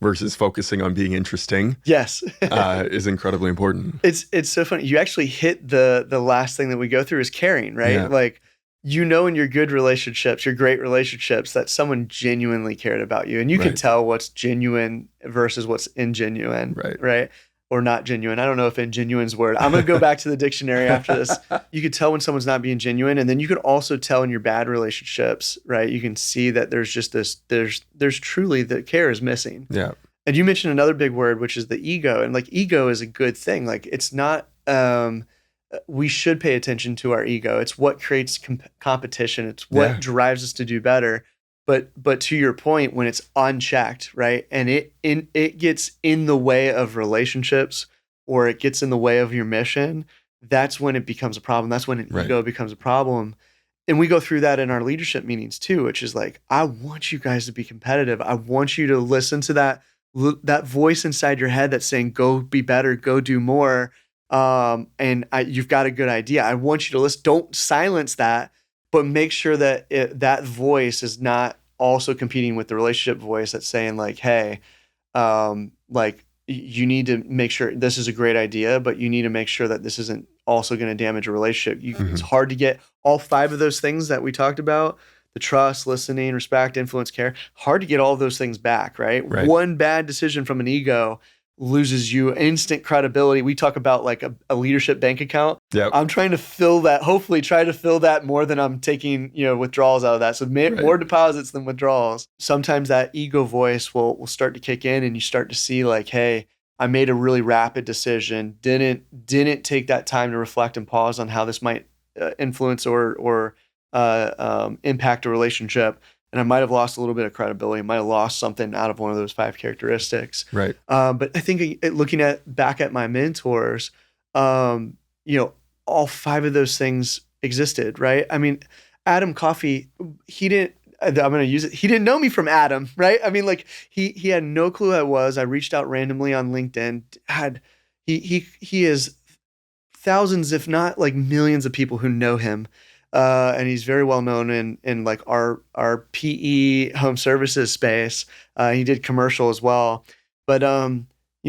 versus focusing on being interesting is incredibly important. It's so funny. You actually hit the last thing that we go through is caring, right? Yeah. Like, in your good relationships, your great relationships, that someone genuinely cared about you. And you can tell what's genuine versus what's ingenuine, right? Or not genuine. I don't know if ingenuine's word. I'm going to go back to the dictionary after this. You could tell when someone's not being genuine. And then you could also tell in your bad relationships, right? You can see that there's just there's truly the care is missing. Yeah. And you mentioned another big word, which is the ego. And like ego is a good thing. Like it's not, we should pay attention to our ego. It's what creates competition. It's what drives us to do better. But to your point, when it's unchecked, right, and it gets in the way of relationships, or it gets in the way of your mission, that's when it becomes a problem. That's when an ego becomes a problem. And we go through that in our leadership meetings too, which is like, I want you guys to be competitive. I want you to listen to that voice inside your head that's saying, go be better, go do more. You've got a good idea. I want you to listen. Don't silence that, but make sure that that voice is not also competing with the relationship voice that's saying like, hey, like you need to make sure this is a great idea, but you need to make sure that this isn't also going to damage a relationship. It's hard to get all 5 of those things that we talked about: the trust, listening, respect, influence, care. Hard to get all of those things back, right? One bad decision from an ego loses you instant credibility. We talk about like a leadership bank account. I'm trying to fill that, hopefully try to fill that more than I'm taking, withdrawals out of that. So more deposits than withdrawals. Sometimes that ego voice will start to kick in, and you start to see like, hey, I made a really rapid decision, didn't take that time to reflect and pause on how this might influence or impact a relationship. And I might have lost a little bit of credibility. I might have lost something out of one of those 5 characteristics. Right. But I think looking back at my mentors, all 5 of those things existed, right? I mean, Adam Coffey, he didn't know me from Adam, right? I mean, like he had no clue who I was. I reached out randomly on LinkedIn. He has thousands, if not like millions of people who know him. And he's very well known in like our PE home services space. He did commercial as well. But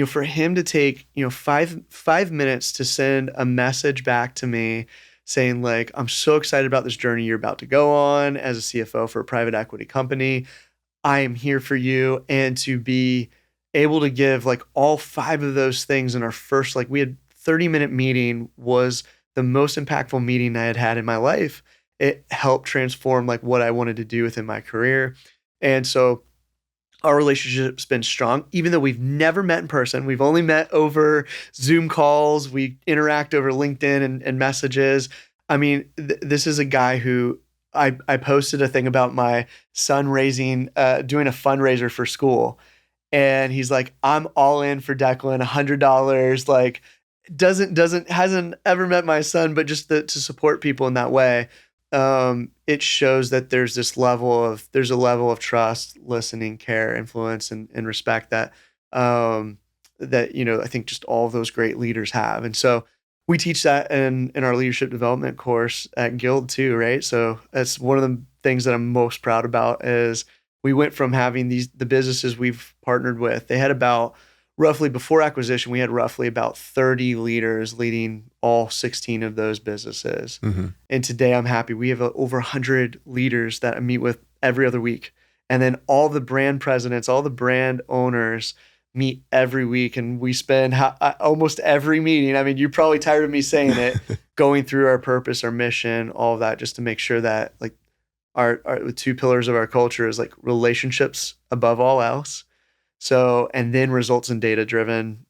for him to take 5 minutes to send a message back to me saying like, I'm so excited about this journey you're about to go on as a CFO for a private equity company. I am here for you. And to be able to give like all 5 of those things in our first, like we had 30-minute meeting, was the most impactful meeting I had had in my life. It helped transform like what I wanted to do within my career. And so our relationship's been strong, even though we've never met in person. We've only met over Zoom calls. We interact over LinkedIn and messages. I mean, this is a guy who I posted a thing about my son doing a fundraiser for school. And he's like, I'm all in for Declan, $100, like, hasn't ever met my son, but just to support people in that way, it shows that there's a level of trust, listening, care, influence, and respect that I think just all of those great leaders have. And so we teach that in our leadership development course at Guild too, right? So that's one of the things that I'm most proud about is we went from having the businesses we've partnered with. They had about roughly, before acquisition, we had roughly about 30 leaders leading all 16 of those businesses. Mm-hmm. And today I'm happy. We have over 100 leaders that I meet with every other week. And then all the brand presidents, all the brand owners meet every week. And we spend almost every meeting, I mean, you're probably tired of me saying it, going through our purpose, our mission, all of that, just to make sure that like our the 2 pillars of our culture is like relationships above all else. So, and then results and data driven,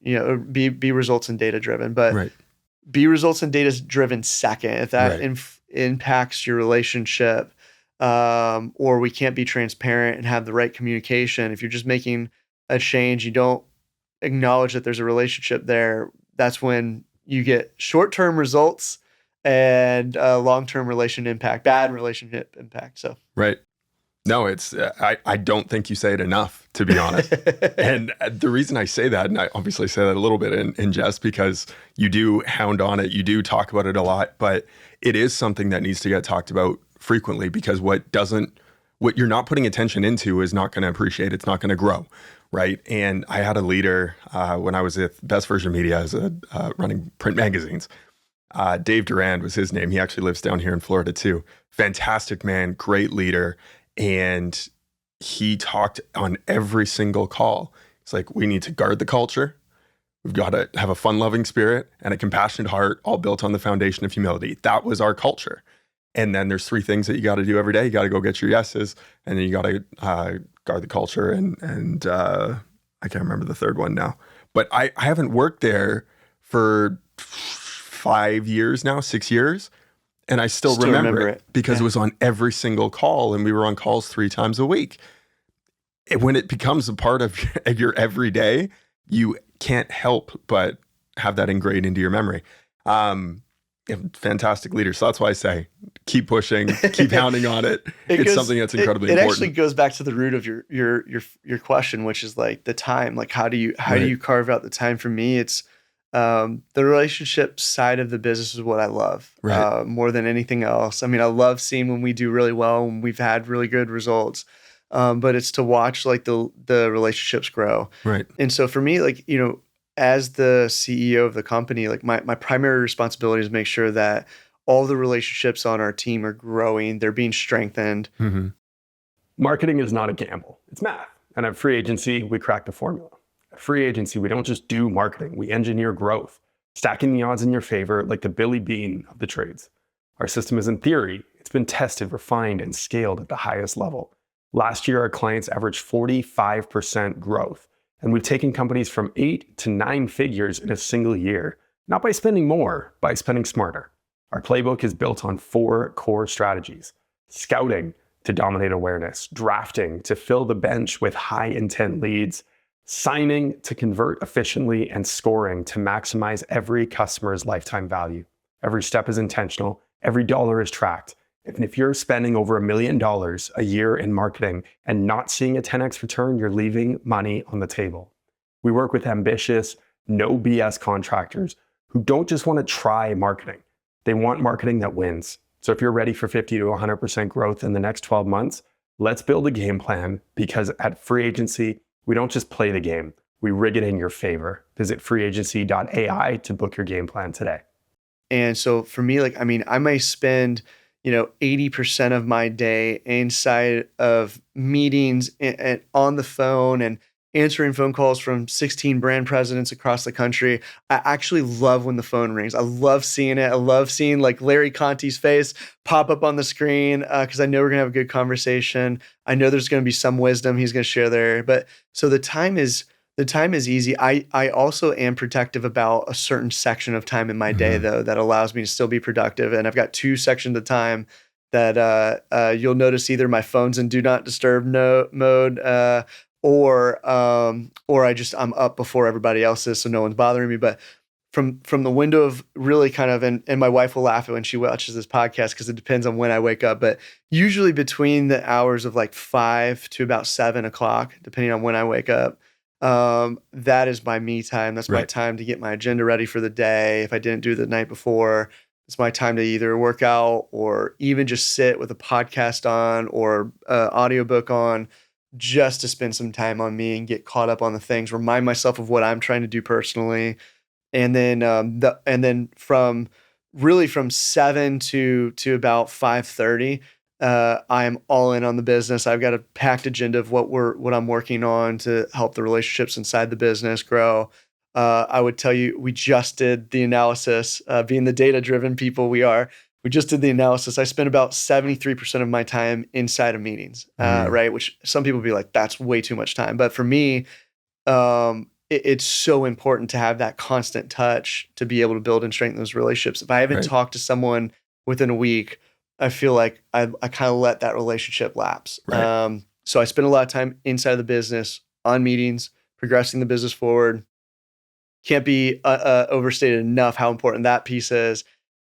be results and data driven, but be results and data driven second. If that impacts your relationship, or we can't be transparent and have the right communication. If you're just making a change, you don't acknowledge that there's a relationship there. That's when you get short-term results and long-term bad relationship impact. So, right. No, it's, I don't think you say it enough, to be honest. And the reason I say that, and I obviously say that a little bit in jest, because you do hound on it, you do talk about it a lot, but it is something that needs to get talked about frequently, because what you're not putting attention into is not going to appreciate, it's not going to grow, right? And I had a leader when I was at Best Version Media as running print magazines. Dave Durand was his name. He actually lives down here in Florida too. Fantastic man, great leader. And he talked on every single call. It's like, we need to guard the culture. We've got to have a fun-loving spirit and a compassionate heart, all built on the foundation of humility. That was our culture. And then there's 3 things that you got to do every day. You got to go get your yeses, and then you got to guard the culture. And I can't remember the third one now. But I haven't worked there for 5 years now, 6 years. And I still remember it because it was on every single call, and we were on calls 3 times a week. When it becomes a part of your everyday, you can't help but have that ingrained into your memory. Fantastic leaders. So that's why I say keep pushing, keep pounding on it. It's something that's incredibly important. It actually goes back to the root of your question, which is like the time. Like how do you carve out the time? For me, it's the relationship side of the business is what I love more than anything else. I mean, I love seeing when we do really well, when we've had really good results. But it's to watch like the relationships grow. Right. And so for me, like, as the CEO of the company, like my primary responsibility is make sure that all the relationships on our team are growing, they're being strengthened. Mm-hmm. Marketing is not a gamble, it's math. And at Free Agency, we crack the formula. At Free Agency, we don't just do marketing, we engineer growth, stacking the odds in your favor like the Billy Bean of the trades. Our system is in theory, it's been tested, refined, and scaled at the highest level. Last year, our clients averaged 45% growth. And we've taken companies from 8 to 9 figures in a single year, not by spending more, by spending smarter. Our playbook is built on 4 core strategies: scouting to dominate awareness, drafting to fill the bench with high intent leads, signing to convert efficiently, and scoring to maximize every customer's lifetime value. Every step is intentional, every dollar is tracked. And if you're spending over $1 million a year in marketing and not seeing a 10x return, you're leaving money on the table. We work with ambitious, no BS contractors who don't just want to try marketing. They want marketing that wins. So if you're ready for 50 to 100% growth in the next 12 months, let's build a game plan, because at Free Agency, we don't just play the game, we rig it in your favor. Visit freeagency.ai to book your game plan today. And so for me, like, I mean, I may spend 80% of my day inside of meetings and on the phone and answering phone calls from 16 brand presidents across the country. I actually love when the phone rings. I love seeing it. I love seeing like Larry Conte's face pop up on the screen because I know we're going to have a good conversation. I know there's going to be some wisdom he's going to share there. But so the time is easy. I also am protective about a certain section of time in my day, though, that allows me to still be productive. And I've got 2 sections of time that you'll notice either my phone's in do not disturb mode, or I'm up before everybody else is, so no one's bothering me. But from the window of really kind of, and my wife will laugh at when she watches this podcast because it depends on when I wake up, but usually between the hours of like 5 to about 7 o'clock, depending on when I wake up. That is my me time. That's my time to get my agenda ready for the day. If I didn't do it the night before, it's my time to either work out or even just sit with a podcast on or audiobook on, just to spend some time on me and get caught up on the things, remind myself of what I'm trying to do personally. And then from 7 to about 5:30, I am all in on the business. I've got a packed agenda of what I'm working on to help the relationships inside the business grow. I would tell you, we just did the analysis, being the data-driven people we are. We just did the analysis. I spent about 73% of my time inside of meetings, right? Which some people would be like, that's way too much time. But for me, it's so important to have that constant touch to be able to build and strengthen those relationships. If I haven't talked to someone within a week, I feel like I kind of let that relationship lapse. Right. So I spend a lot of time inside of the business, on meetings, progressing the business forward. Can't be overstated enough how important that piece is.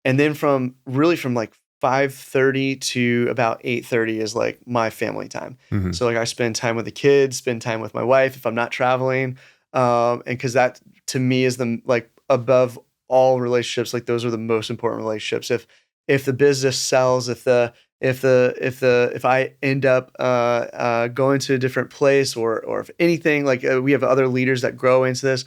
And then from like 5:30 to about 8:30 is like my family time. Mm-hmm. So like I spend time with the kids, spend time with my wife if I'm not traveling. And because that to me is the like above all relationships, like those are the most important relationships. If the business sells, if I end up going to a different place or if anything, like we have other leaders that grow into this,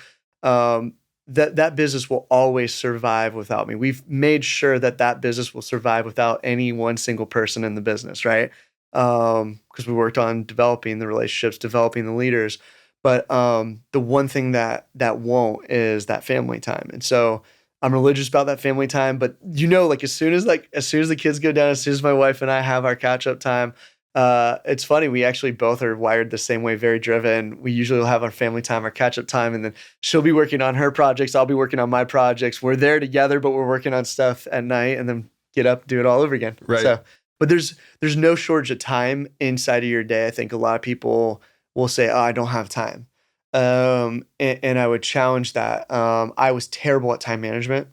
that business will always survive without me. We've made sure that business will survive without any one single person in the business, right? Because we worked on developing the relationships, developing the leaders. But the one thing that won't is that family time. And so I'm religious about that family time. But like as soon as the kids go down, as soon as my wife and I have our catch up time, it's funny. We actually both are wired the same way, very driven. We usually will have our family time, our catch up time, and then she'll be working on her projects. I'll be working on my projects. We're there together, but we're working on stuff at night and then get up, do it all over again. Right. So, but there's no shortage of time inside of your day. I think a lot of people will say, "Oh, I don't have time." And I would challenge that. I was terrible at time management,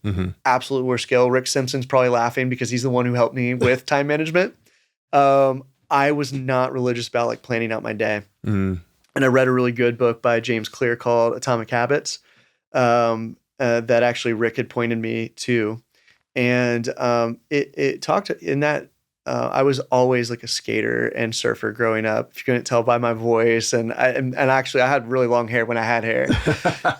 absolute worst skill. Rick Simpson's probably laughing because he's the one who helped me with time management. I was not religious about like planning out my day. And I read a really good book by James Clear called Atomic Habits, that actually Rick had pointed me to. And it talked in that I was always like a skater and surfer growing up. If you couldn't tell by my voice, and actually I had really long hair when I had hair,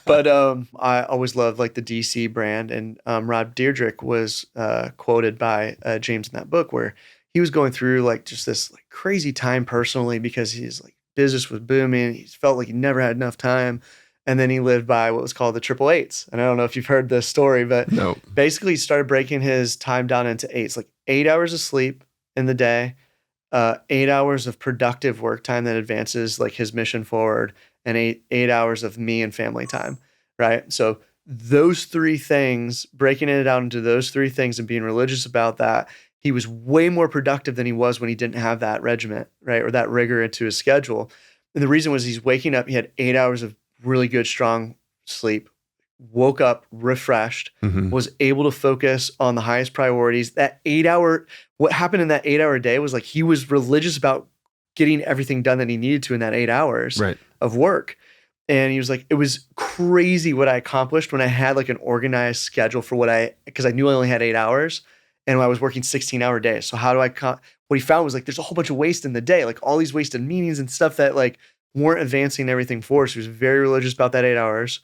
but I always loved like the DC brand. And Rob Dyrdek was quoted by James in that book where he was going through like just this like crazy time personally because his like business was booming. He felt like he never had enough time. And then he lived by what was called the 888s. And I don't know if you've heard this story, but No. basically he started breaking his time down into eights, like 8 hours of sleep in the day, 8 hours of productive work time that advances like his mission forward, and eight hours of me and family time, right? So those three things, breaking it down into those three things and being religious about that, he was way more productive than he was when he didn't have that regiment, right? Or that rigor into his schedule. And the reason was he's waking up, he had 8 hours of really good, strong sleep, woke up refreshed, was able to focus on the highest priorities. That 8 hour, what happened in that 8 hour day was like, he was religious about getting everything done that he needed to in that 8 hours of work. And he was like, it was crazy what I accomplished when I had like an organized schedule for because I knew I only had 8 hours and I was working 16-hour days. So how do what he found was like, there's a whole bunch of waste in the day, like all these wasted meetings and stuff that like weren't advancing everything for us. He was very religious about that 8 hours.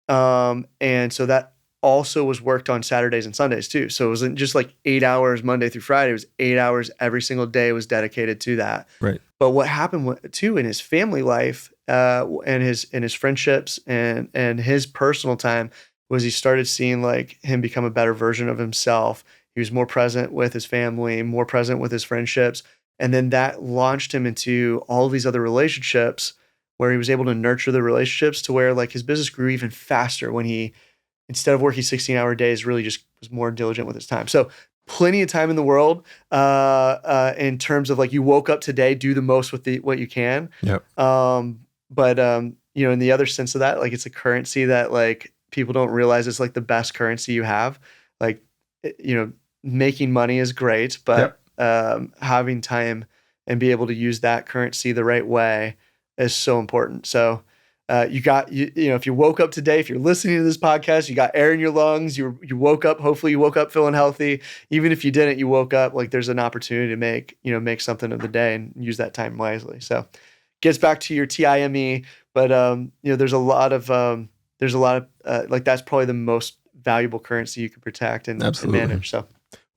And so that also was worked on Saturdays and Sundays too. So it wasn't just like 8 hours Monday through Friday. It was 8 hours every single day was dedicated to that. Right. But what happened too in his family life, and his friendships and his personal time was he started seeing like him become a better version of himself. He was more present with his family, more present with his friendships. And then that launched him into all these other relationships where he was able to nurture the relationships to where like his business grew even faster when he, instead of working 16-hour days, really just was more diligent with his time. So plenty of time in the world in terms of like you woke up today, do the most with what you can. Yep. But you know, in the other sense of that, like it's a currency that like people don't realize it's like the best currency you have. Like, you know, making money is great, but having time and be able to use that currency the right way is so important. So you know, if you woke up today, if you're listening to this podcast, you got air in your lungs, you woke up, hopefully you woke up feeling healthy. Even if you didn't, you woke up, like there's an opportunity to make something of the day and use that time wisely. So gets back to your TIME, but you know, there's a lot of like that's probably the most valuable currency you can protect and manage. So,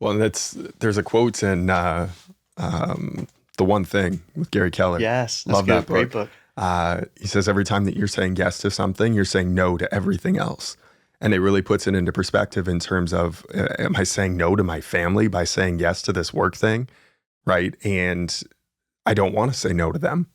well, there's a quote in The One Thing with Gary Keller. Yes, love that book. Great book. He says every time that you're saying yes to something, you're saying no to everything else. And it really puts it into perspective in terms of, am I saying no to my family by saying yes to this work thing, right? And I don't want to say no to them.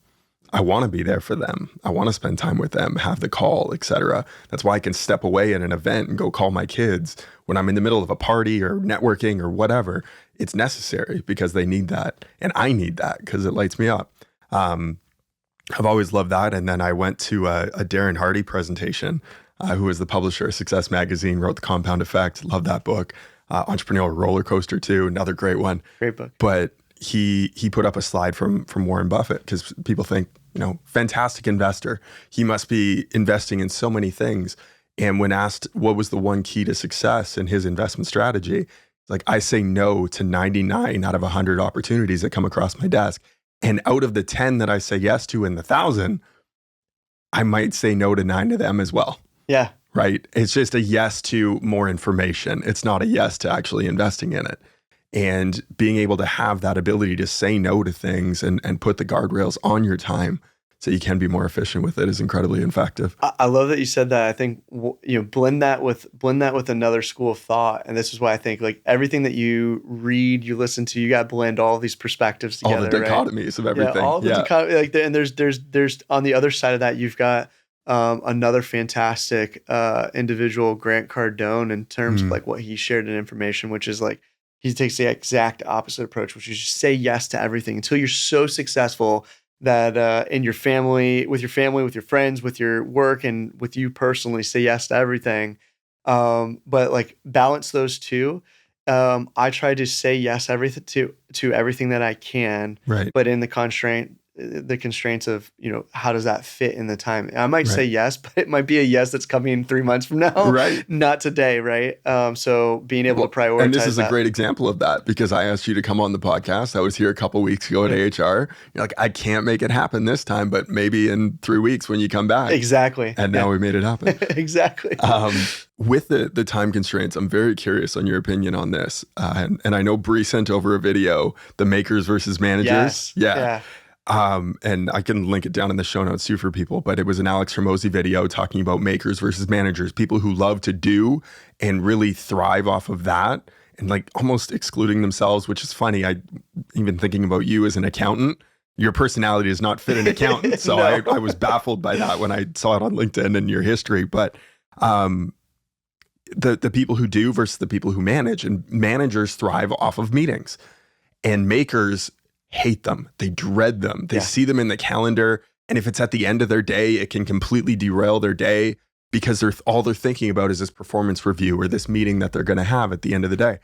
I want to be there for them. I want to spend time with them, have the call, etc. That's why I can step away at an event and go call my kids when I'm in the middle of a party or networking or whatever. It's necessary because they need that. And I need that because it lights me up. I've always loved that. And then I went to a Darren Hardy presentation, who is the publisher of Success Magazine, wrote The Compound Effect. Love that book. Entrepreneurial Roller Coaster too, another great one. Great book. But he put up a slide from Warren Buffett because people think, you know, fantastic investor. He must be investing in so many things. And when asked what was the one key to success in his investment strategy, like, I say no to 99 out of 100 opportunities that come across my desk. And out of the 10 that I say yes to in the 1,000, I might say no to 9 of them as well. Yeah. Right. It's just a yes to more information. It's not a yes to actually investing in it. And being able to have that ability to say no to things and put the guardrails on your time so you can be more efficient with it is incredibly effective. I love that you said that. I think blend that with another school of thought, and this is why I think like everything that you read, you listen to, you got to blend all these perspectives together. All the dichotomies of everything. Yeah, all the like, and there's on the other side of that, you've got another fantastic individual, Grant Cardone, in terms of like what he shared in information, which is like he takes the exact opposite approach, which is just say yes to everything until you're so successful that in your family, with your friends, with your work, and with you personally, say yes to everything. But like balance those two. I try to say yes everything to everything that I can, right? But in the constraints of, how does that fit in the time? I might say yes, but it might be a yes that's coming in 3 months from now, right? Not today, right? So being able to prioritize. And this is a great example of that, because I asked you to come on the podcast. I was here a couple weeks ago at AHR. You're like, I can't make it happen this time, but maybe in 3 weeks when you come back. Exactly. And now we made it happen. Exactly. With the time constraints, I'm very curious on your opinion on this. And I know Bree sent over a video, the makers versus managers. Yes. Yeah. And I can link it down in the show notes too for people, but it was an Alex Hormozi video talking about makers versus managers, people who love to do and really thrive off of that and like almost excluding themselves, which is funny. I even thinking about you as an accountant, your personality does not fit an accountant. So no. I was baffled by that when I saw it on LinkedIn and your history, but the people who do versus the people who manage, and managers thrive off of meetings, and makers hate them. They dread them. They see them in the calendar. And if it's at the end of their day, it can completely derail their day because all they're thinking about is this performance review or this meeting that they're going to have at the end of the day.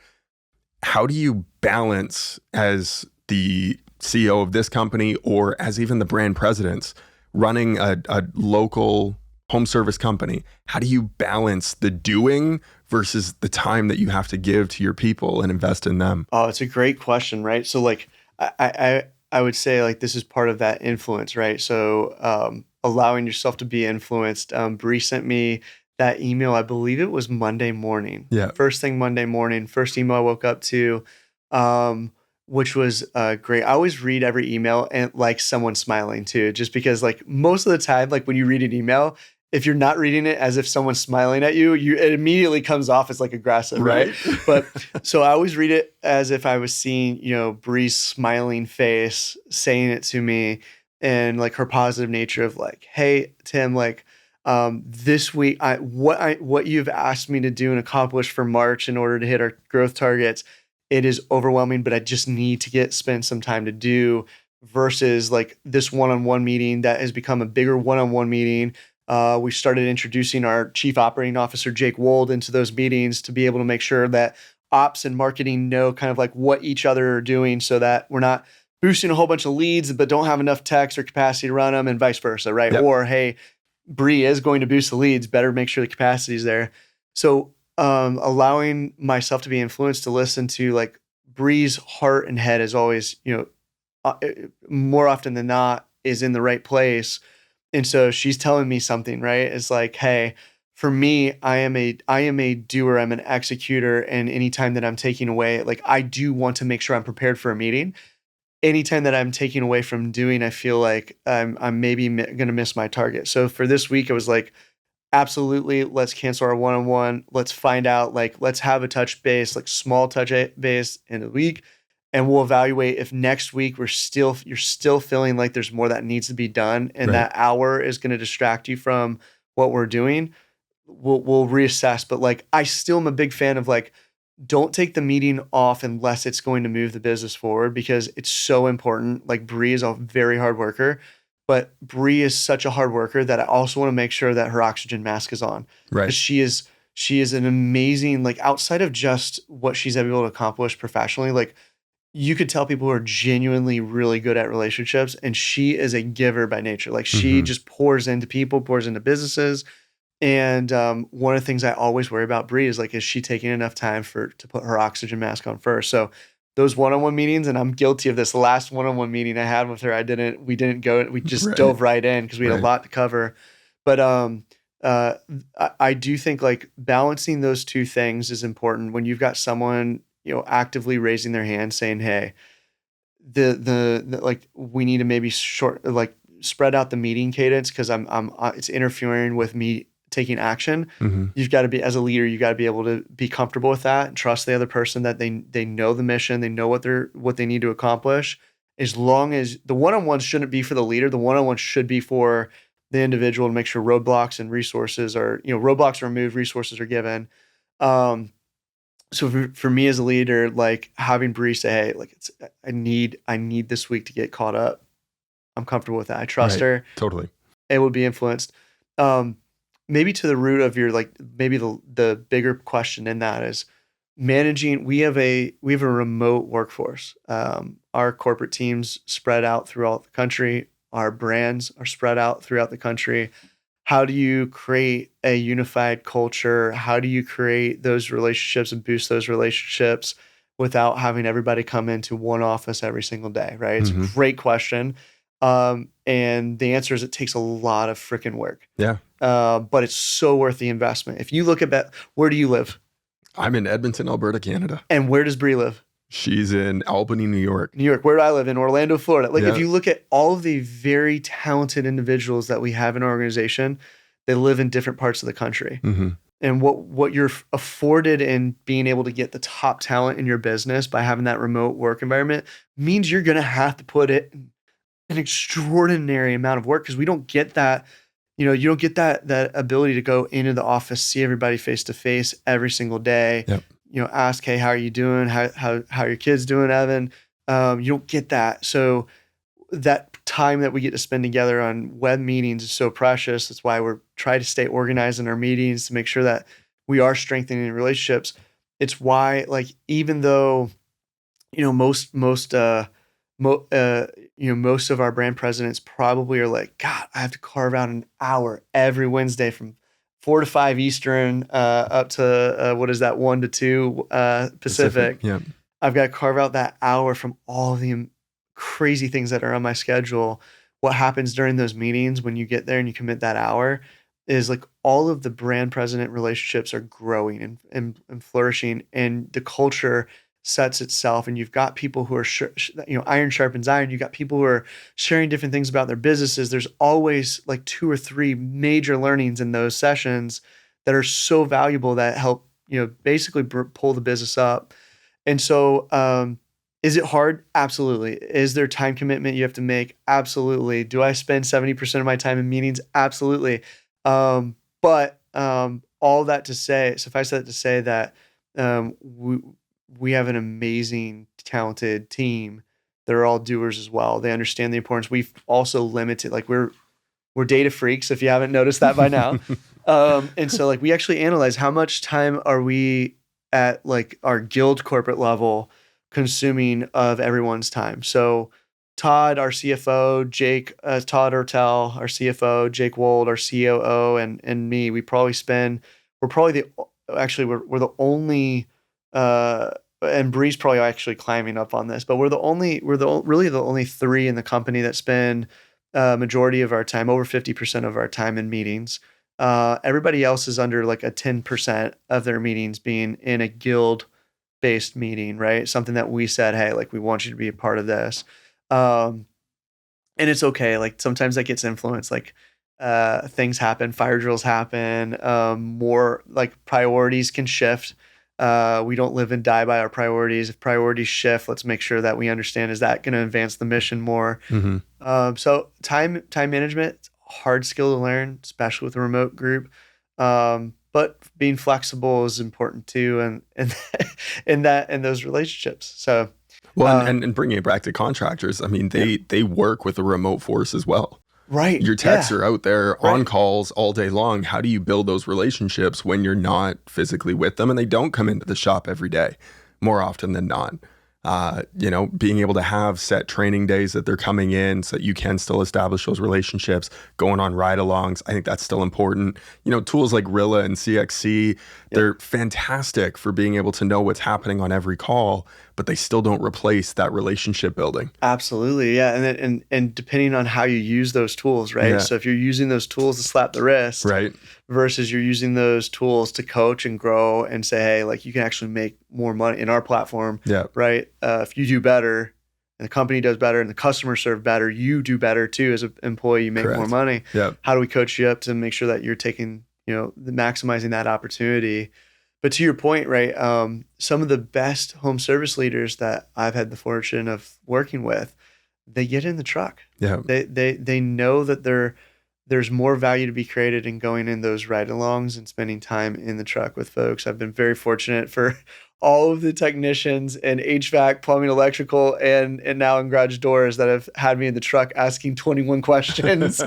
How do you balance, as the CEO of this company or as even the brand presidents running a local home service company, how do you balance the doing versus the time that you have to give to your people and invest in them? Oh, it's a great question, right? So like, I would say like this is part of that influence, right? So allowing yourself to be influenced. Bree sent me that email, I believe it was Monday morning. Yeah. First thing Monday morning, first email I woke up to, which was great. I always read every email and like someone smiling too, just because like most of the time, like when you read an email, if you're not reading it as if someone's smiling at you, it immediately comes off as like aggressive, right? But so I always read it as if I was seeing, Bree's smiling face saying it to me, and like her positive nature of like, hey, Tim, like this week, what you've asked me to do and accomplish for March in order to hit our growth targets, it is overwhelming, but I just need to spend some time to do, versus like this one-on-one meeting that has become a bigger one-on-one meeting. We started introducing our chief operating officer, Jake Wold, into those meetings to be able to make sure that ops and marketing know kind of like what each other are doing, so that we're not boosting a whole bunch of leads, but don't have enough techs or capacity to run them, and vice versa, right? Yep. Or, hey, Bree is going to boost the leads, better make sure the capacity is there. So allowing myself to be influenced to listen to like Bree's heart and head is always, more often than not, is in the right place. And so she's telling me something, right? It's like, hey, for me, I am a doer, I'm an executor. And anytime that I'm taking away, like I do want to make sure I'm prepared for a meeting. Anytime that I'm taking away from doing, I feel like I'm maybe going to miss my target. So for this week, it was like, absolutely, let's cancel our one-on-one. Let's find out, like, let's have a touch base, like small touch base in a week. And we'll evaluate if next week you're still feeling like there's more that needs to be done, and that hour is going to distract you from what we're doing. We'll reassess. But like, I still am a big fan of like, don't take the meeting off unless it's going to move the business forward, because it's so important. Like Bree is a very hard worker, but Bree is such a hard worker that I also want to make sure that her oxygen mask is on. Right. She is an amazing, like outside of just what she's able to accomplish professionally, like you could tell people who are genuinely really good at relationships, and she is a giver by nature. Like she just pours into people, pours into businesses. And one of the things I always worry about Bree is like, is she taking enough time to put her oxygen mask on first? So those one-on-one meetings, and I'm guilty of this. The last one-on-one meeting I had with her, we didn't go, we just dove right in because we had a lot to cover. But I do think like balancing those two things is important when you've got someone, actively raising their hand saying, hey, the like we need to maybe spread out the meeting cadence because it's interfering with me taking action. You've got to be, as a leader, you got to be able to be comfortable with that and trust the other person that they know the mission, they know what they need to accomplish. As long as the one-on-ones shouldn't be for the leader, the one-on-ones should be for the individual to make sure roadblocks and resources are, roadblocks are removed, resources are given. So for me as a leader, like having Bree say, hey, like I need this week to get caught up. I'm comfortable with that. I trust her. Totally. It would be influenced. Maybe to the root of your, like, maybe the bigger question in that is managing. We have a remote workforce. Our corporate teams spread out throughout the country. Our brands are spread out throughout the country. How do you create a unified culture? How do you create those relationships and boost those relationships without having everybody come into one office every single day, right? It's a great question. And the answer is it takes a lot of freaking work. Yeah. But it's so worth the investment. If you look at where do you live? I'm in Edmonton, Alberta, Canada. And where does Bree live? She's in Albany, New York. New York. Where do I live? In Orlando, Florida. Like, if you look at all of the very talented individuals that we have in our organization, they live in different parts of the country. And what you're afforded in being able to get the top talent in your business by having that remote work environment means you're going to have to put it an extraordinary amount of work, because we don't get that. You don't get that ability to go into the office, see everybody face to face every single day. Yep. Ask, hey, how are you doing? How are your kids doing, Evan? You don't get that. So that time that we get to spend together on web meetings is so precious. That's why we're trying to stay organized in our meetings to make sure that we are strengthening relationships. It's why, like, even though, most of our brand presidents probably are like, God, I have to carve out an hour every Wednesday from 4 to 5 Eastern, up to 1 to 2 Pacific. Yeah. I've got to carve out that hour from all the crazy things that are on my schedule. What happens during those meetings when you get there and you commit that hour is, like, all of the brand president relationships are growing and flourishing, and the culture sets itself, and you've got people who are, iron sharpens iron. You've got people who are sharing different things about their businesses. There's always like 2 or 3 major learnings in those sessions that are so valuable that help, basically pull the business up. And so, is it hard? Absolutely. Is there time commitment you have to make? Absolutely. Do I spend 70% of my time in meetings? Absolutely. But all that to say, suffice that to say that we have an amazing, talented team. They're all doers as well. They understand the importance. We've also limited, like, we're data freaks, if you haven't noticed that by now. And so, like, we actually analyze how much time are we at, like, our guild corporate level consuming of everyone's time. So Todd, our CFO, Todd Ortel, our CFO, Jake Wold, our COO, and me, we're the only, and Bree's probably actually climbing up on this, but we're really the only 3 in the company that spend majority of our time, over 50% of our time, in meetings. Everybody else is under, like, a 10% of their meetings being in a guild-based meeting, right? Something that we said, hey, like, we want you to be a part of this. And it's okay. Like, sometimes that gets influenced. Like, things happen, fire drills happen, more, like, priorities can shift. We don't live and die by our priorities. If priorities shift, let's make sure that we understand, is that going to advance the mission more? So time management, it's a hard skill to learn, especially with a remote group. But being flexible is important too, and in those relationships. So, well, and bringing it back to contractors, I mean, they work with a remote force as well. Right. Your techs are out there on calls all day long. How do you build those relationships when you're not physically with them and they don't come into the shop every day, more often than not? Being able to have set training days that they're coming in so that you can still establish those relationships, going on ride-alongs. I think that's still important. Tools like Rilla and CXC, they're fantastic for being able to know what's happening on every call, but they still don't replace that relationship building. Absolutely. Yeah. And depending on how you use those tools, right? Yeah. So if you're using those tools to slap the wrist, right, versus you're using those tools to coach and grow and say, hey, like, you can actually make more money in our platform, right? If you do better, and the company does better and the customers serve better, you do better too as an employee, you make more money. Yep. How do we coach you up to make sure that you're taking, maximizing that opportunity? But to your point, right, some of the best home service leaders that I've had the fortune of working with, they get in the truck. Yeah. They know that there's more value to be created in going in those ride-alongs and spending time in the truck with folks. I've been very fortunate for all of the technicians in HVAC, plumbing, electrical, and now in garage doors that have had me in the truck asking 21 questions.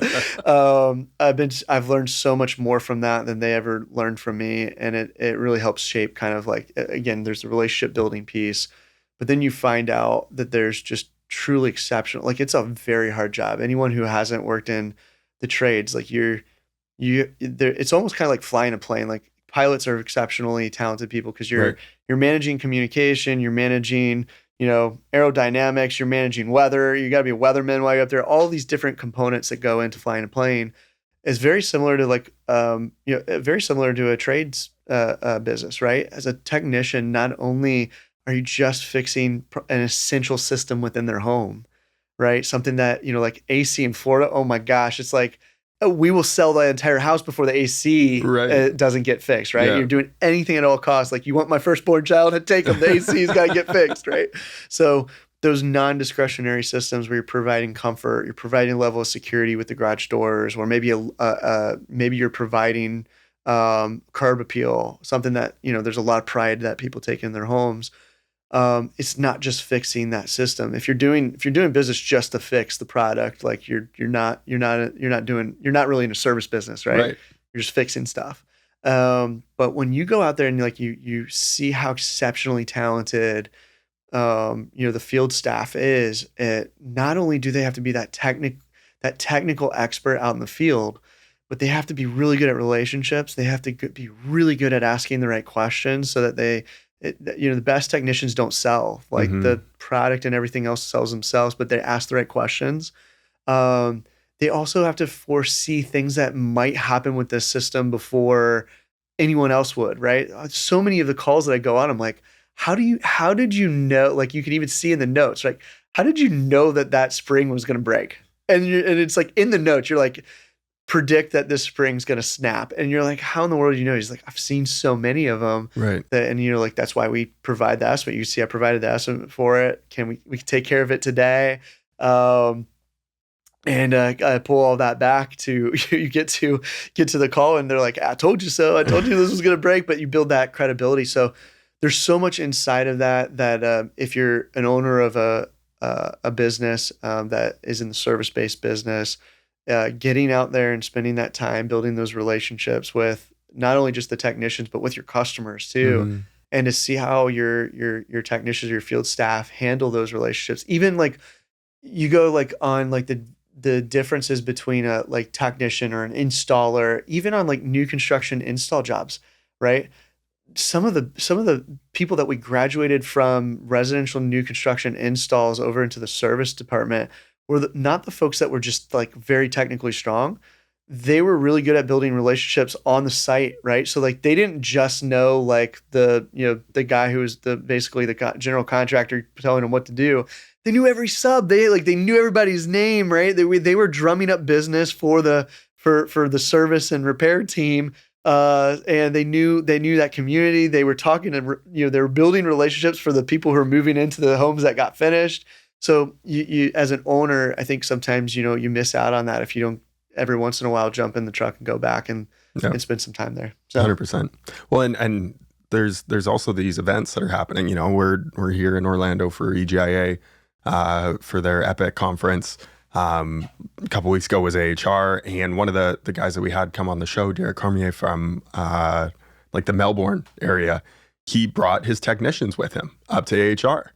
I've learned so much more from that than they ever learned from me, and it really helps shape kind of like, again, there's the relationship building piece, but then you find out that there's just truly exceptional. Like, it's a very hard job. Anyone who hasn't worked in the trades, like it's almost kind of like flying a plane. Like, pilots are exceptionally talented people because you're managing communication, you're managing, aerodynamics, you're managing weather. You got to be a weatherman while you're up there. All these different components that go into flying a plane is very similar to very similar to a trades business, right? As a technician, not only are you just fixing an essential system within their home, right? Something that, like AC in Florida, oh my gosh, it's like, we will sell the entire house before the AC doesn't get fixed, right? Yeah. You're doing anything at all costs. Like, you want my firstborn child to take them, the AC's got to get fixed, right? So those non-discretionary systems where you're providing comfort, you're providing a level of security with the garage doors, or maybe maybe you're providing curb appeal, something that, there's a lot of pride that people take in their homes. It's not just fixing that system. If you're doing business just to fix the product, like you're not really in a service business, right? You're just fixing stuff. But when you go out there and you see how exceptionally talented, the field staff is, not only do they have to be that technical expert out in the field, but they have to be really good at relationships. They have to be really good at asking the right questions so that the best technicians don't sell. Like, the product and everything else sells themselves, but they ask the right questions. They also have to foresee things that might happen with this system before anyone else would, right? So many of the calls that I go on, I'm like, how did you know? Like, you can even see in the notes, like, how did you know that spring was going to break? And it's like in the notes, you're like, predict that this spring's going to snap. And you're like, how in the world do you know? He's like, I've seen so many of them. Right. And you're like, that's why we provide the estimate. You see, I provided the estimate for it. Can we take care of it today? I pull all that back to, you get to the call and they're like, I told you so. I told you this was going to break, but you build that credibility. So there's so much inside of that if you're an owner of a business that is in the service-based business, getting out there and spending that time building those relationships with not only just the technicians, but with your customers too, and to see how your technicians, your field staff handle those relationships. Even like, you go like on like the differences between a like technician or an installer, even on like new construction install jobs, right? Some of the people that we graduated from residential new construction installs over into the service department were not the folks that were just like very technically strong. They were really good at building relationships on the site, right? So like, they didn't just know like the guy who was basically the general contractor telling them what to do. They knew every sub. They knew everybody's name, right? They were drumming up business for the service and repair team. And they knew that community. They were talking to, they were building relationships for the people who are moving into the homes that got finished. So you as an owner, I think sometimes, you miss out on that if you don't every once in a while jump in the truck and go back and spend some time there. So 100%. Well, and there's also these events that are happening. We're here in Orlando for EGIA for their Epic conference. A couple weeks ago was AHR, and one of the guys that we had come on the show, Derek Cormier from like the Melbourne area, he brought his technicians with him up to AHR.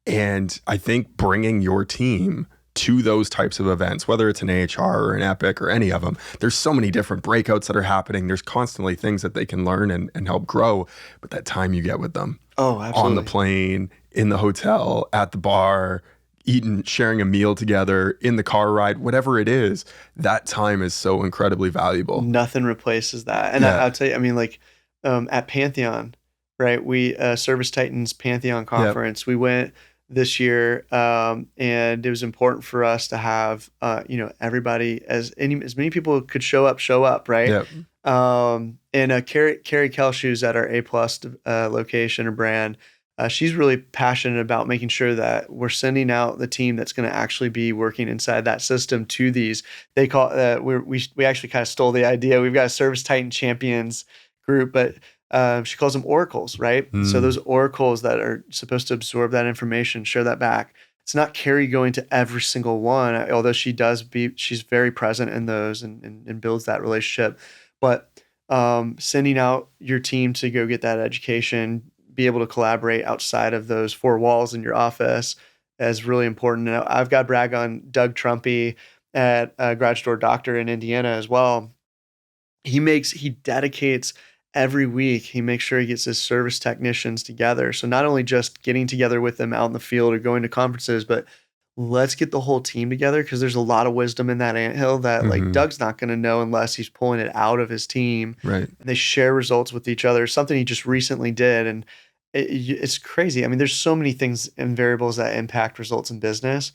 And I think bringing your team to those types of events, whether it's an AHR or an Epic or any of them, there's so many different breakouts that are happening. There's constantly things that they can learn and help grow. But that time you get with them on the plane, in the hotel, at the bar, eating, sharing a meal together, in the car ride, whatever it is, that time is so incredibly valuable. Nothing replaces that. And I'll tell you, I mean, like at Pantheon, right? We Service Titans Pantheon conference, we went this year. And it was important for us to have, everybody, as many people could show up, right? Yep. And Carrie Kelshu's at our A plus location or brand. She's really passionate about making sure that we're sending out the team that's going to actually be working inside that system to these. They call we actually kind of stole the idea. We've got a Service Titan Champions group, but she calls them oracles, right? So those oracles that are supposed to absorb that information, share that back. It's not Carrie going to every single one, although she's very present in those and builds that relationship. But sending out your team to go get that education, be able to collaborate outside of those four walls in your office is really important. And I've got to brag on Doug Trumpy at Garage Door Doctor in Indiana as well. He dedicates every week. He makes sure he gets his service technicians together. So not only just getting together with them out in the field or going to conferences, but let's get the whole team together, because there's a lot of wisdom in that anthill that like Doug's not going to know unless he's pulling it out of his team. Right. And they share results with each other. Something he just recently did. And it's crazy. I mean, there's so many things and variables that impact results in business,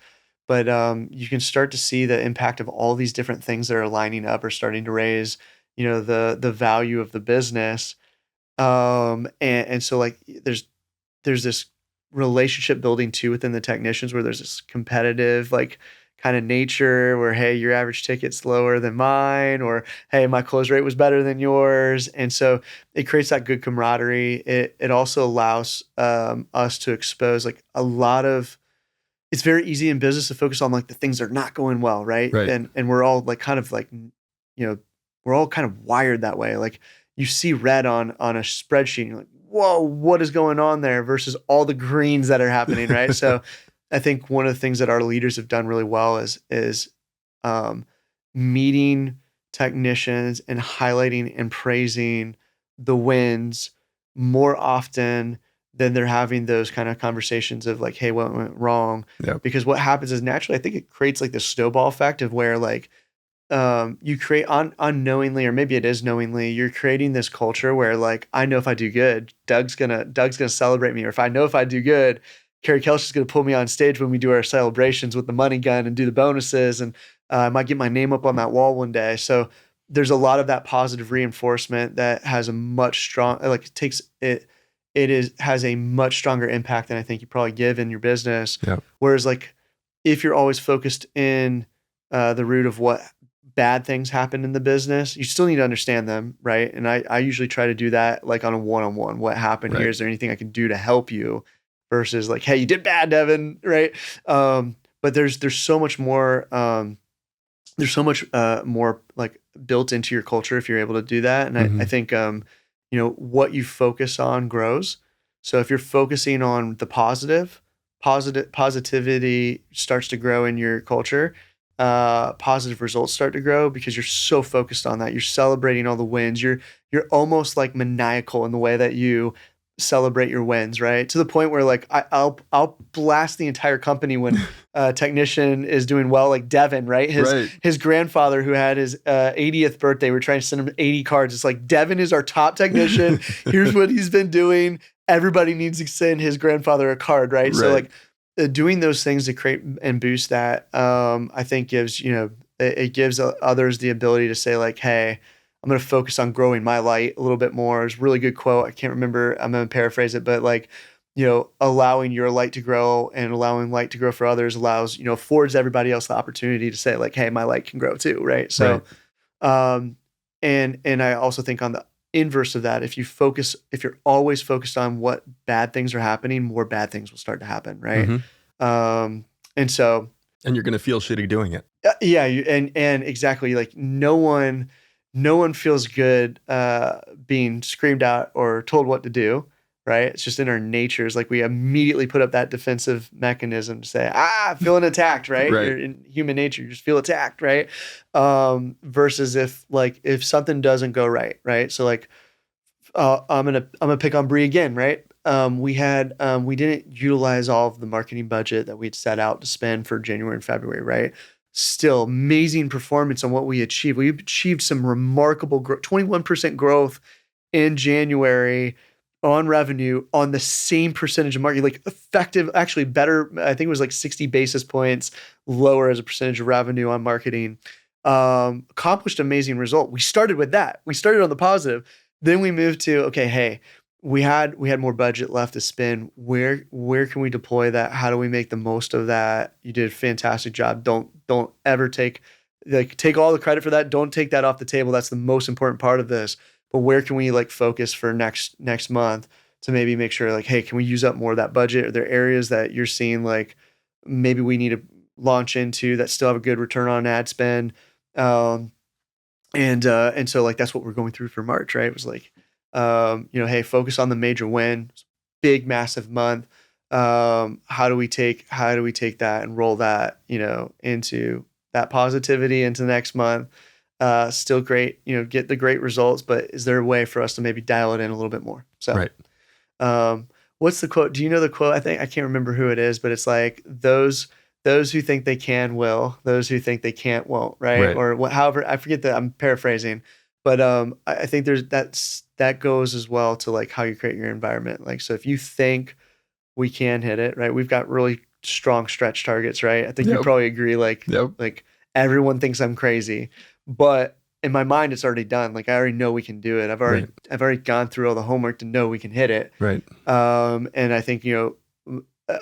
but you can start to see the impact of all these different things that are lining up or starting to raise, the value of the business. And so like there's this relationship building too within the technicians, where there's this competitive like kind of nature where, hey, your average ticket's lower than mine, or hey, my close rate was better than yours. And so it creates that good camaraderie. It also allows us to expose like a lot of, it's very easy in business to focus on like the things that are not going well, right? And we're all like kind of like, we're all kind of wired that way. Like you see red on a spreadsheet and you're like, whoa, what is going on there, versus all the greens that are happening, right? So I think one of the things that our leaders have done really well is meeting technicians and highlighting and praising the wins more often than they're having those kind of conversations of like, hey, what went wrong? Yep. Because what happens is naturally, I think it creates like the snowball effect of where like you create unknowingly, or maybe it is knowingly, you're creating this culture where like, I know if I do good, Doug's gonna celebrate me. Or if I do good, Carrie Kelch is going to pull me on stage when we do our celebrations with the money gun and do the bonuses. And I might get my name up on that wall one day. So there's a lot of that positive reinforcement that has a much has a much stronger impact than I think you probably give in your business. Yep. Whereas like, if you're always focused in the root of what bad things happen in the business, you still need to understand them, right? And I usually try to do that like on a one-on-one. What happened here? Is there anything I can do to help you? Versus like, hey, you did bad, Devin, right? But there's so much more. There's so much more like built into your culture if you're able to do that. And I think what you focus on grows. So if you're focusing on the positivity starts to grow in your culture. Positive results start to grow because you're so focused on that. You're celebrating all the wins. You're almost like maniacal in the way that you celebrate your wins, right? To the point where like I'll blast the entire company when a technician is doing well, like Devin, right? His grandfather who had his 80th birthday, we're trying to send him 80 cards. It's like, Devin is our top technician. Here's what he's been doing. Everybody needs to send his grandfather a card, right? So like doing those things to create and boost that, I think gives, it gives others the ability to say like, hey, I'm going to focus on growing my light a little bit more. It's a really good quote. I can't remember. I'm going to paraphrase it, but like, allowing your light to grow and allowing light to grow for others affords everybody else the opportunity to say like, hey, my light can grow too. Right. So, and I also think on the inverse of that, if you're always focused on what bad things are happening, more bad things will start to happen. Right. And you're going to feel shitty doing it. Yeah. And exactly. Like no one feels good being screamed at or told what to do, right? It's just in our natures. Like we immediately put up that defensive mechanism to say, feeling attacked, right? You're in human nature, you just feel attacked, right? Versus if something doesn't go right? So like, I'm gonna pick on Bree again, right? We didn't utilize all of the marketing budget that we'd set out to spend for January and February, right? Still amazing performance on what we achieved. We achieved some remarkable growth, 21% growth in January on revenue on the same percentage of marketing, like effective, actually better. I think it was like 60 basis points lower as a percentage of revenue on marketing. Accomplished amazing result. We started with that. We started on the positive. Then we moved to, okay, hey, we had more budget left to spend. Where can we deploy that? How do we make the most of that? You did a fantastic job. Don't ever take all the credit for that. Don't take that off the table. That's the most important part of this. But where can we like focus for next month to maybe make sure like, hey, can we use up more of that budget? Are there areas that you're seeing like maybe we need to launch into that still have a good return on ad spend? And so like that's what we're going through for March, right? It was like, hey, focus on the major win, big massive month. How do we take that and roll that, into that positivity into next month? Still great, get the great results, but is there a way for us to maybe dial it in a little bit more? So, Right. What's the quote? Do you know the quote? I can't remember who it is, but it's like those who think they can will, those who think they can't won't, right? Right. Or however, I forget that. I'm paraphrasing, but I think that goes as well to like how you create your environment. Like, so if you think we can hit it, right? We've got really strong stretch targets, right? I think you probably agree. Like, Yep. like everyone thinks I'm crazy, but in my mind, it's already done. Like I already know we can do it. I've already gone through all the homework to know we can hit it. Right. And I think,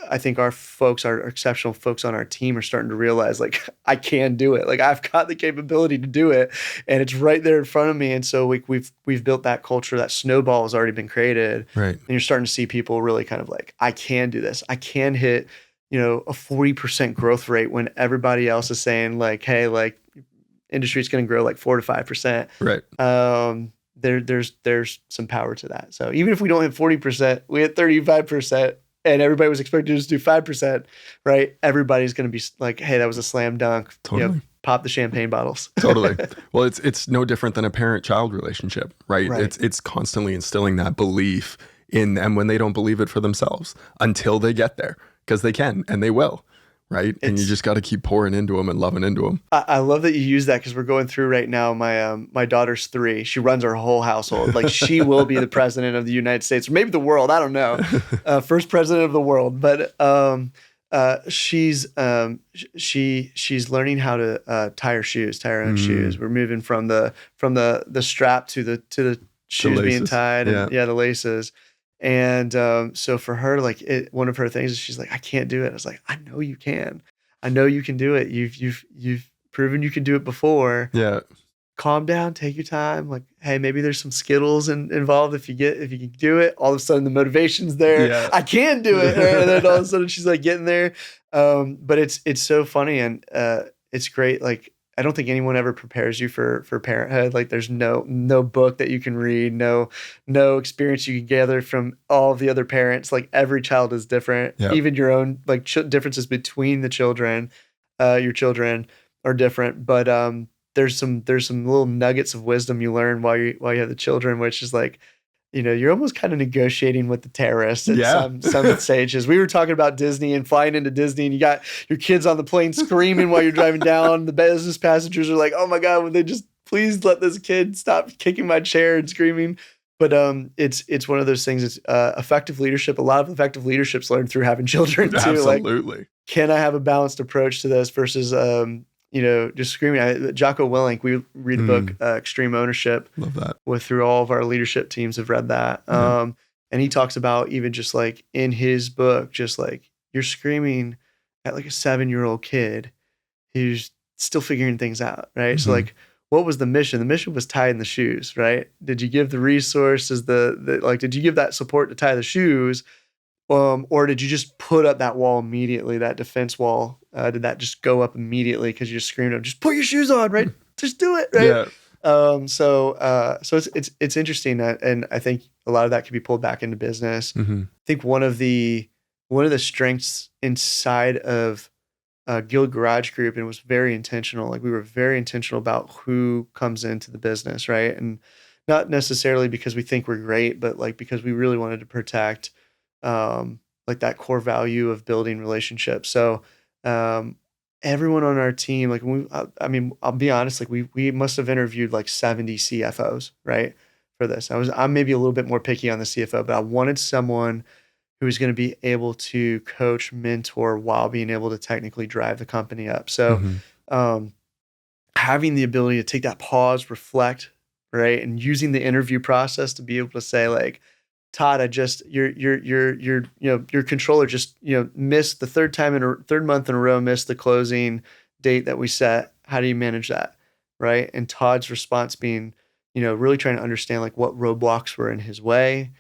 I think our exceptional folks on our team are starting to realize like I can do it. Like I've got the capability to do it, and it's right there in front of me. And so we've built that culture. That snowball has already been created. Right. And you're starting to see people really kind of like, I can do this. I can hit, a 40% growth rate when everybody else is saying like, hey, like industry is going to grow like 4 to 5%. Right. There's some power to that. So even if we don't hit 40%, we hit 35%. And everybody was expected to just do 5%, right? Everybody's going to be like, hey, that was a slam dunk. Totally. Pop the champagne bottles. Totally. Well, it's no different than a parent-child relationship, right? Right. It's constantly instilling that belief in them when they don't believe it for themselves until they get there, because they can and they will, right? And you just got to keep pouring into them and loving into them. I love that you use that, because we're going through right now. My daughter's 3. She runs our whole household. Like she will be the president of the United States, or maybe the world. I don't know. First president of the world. But she's learning how to tie her own shoes. We're moving from the strap to the shoes being tied, and the laces. And so for her, like one of her things is she's like, I can't do it. I was like, I know you can. I know you can do it. You've proven you can do it before. Yeah. Calm down, take your time. Like, hey, maybe there's some Skittles involved if you can do it. All of a sudden the motivation's there. Yeah. I can do it. And then all of a sudden she's like getting there. But it's so funny, and it's great. Like, I don't think anyone ever prepares you for parenthood. Like there's no book that you can read, no experience you can gather from all of the other parents. Like every child is different. Yep. Even your own like differences between the children, your children are different. But there's some little nuggets of wisdom you learn while you have the children, which is like, you're almost kind of negotiating with the terrorists at some stages. We were talking about Disney and flying into Disney, and you got your kids on the plane screaming while you're driving down. The business passengers are like, oh my God, would they just please let this kid stop kicking my chair and screaming? But it's one of those things. It's effective leadership. A lot of effective leadership's learned through having children too. Absolutely. Like, can I have a balanced approach to this versus just screaming. Jocko Willink, we read the book Extreme Ownership. Love that. Through all of our leadership teams have read that. And he talks about even just like in his book, just like you're screaming at like a 7-year-old kid who's still figuring things out, right? Mm-hmm. So like, what was the mission? The mission was tying the shoes, right? Did you give the resources, did you give that support to tie the shoes? Or did you just put up that wall immediately, that defense wall? Did that just go up immediately because you just screamed, just put your shoes on, right? Just do it, right? Yeah. So it's interesting, and I think a lot of that can be pulled back into business. Mm-hmm. I think one of the strengths inside of Guild Garage Group, and it was very intentional. Like we were very intentional about who comes into the business, right? And not necessarily because we think we're great, but like because we really wanted to protect like that core value of building relationships. So everyone on our team, like I'll be honest, like we must have interviewed like 70 CFOs, right? for this. I'm maybe a little bit more picky on the CFO, but I wanted someone who was going to be able to coach, mentor while being able to technically drive the company up. So having the ability to take that pause, reflect, right, and using the interview process to be able to say like, Todd, your controller just missed the third month in a row, missed the closing date that we set. How do you manage that, right? And Todd's response being, really trying to understand like what roadblocks were in his way.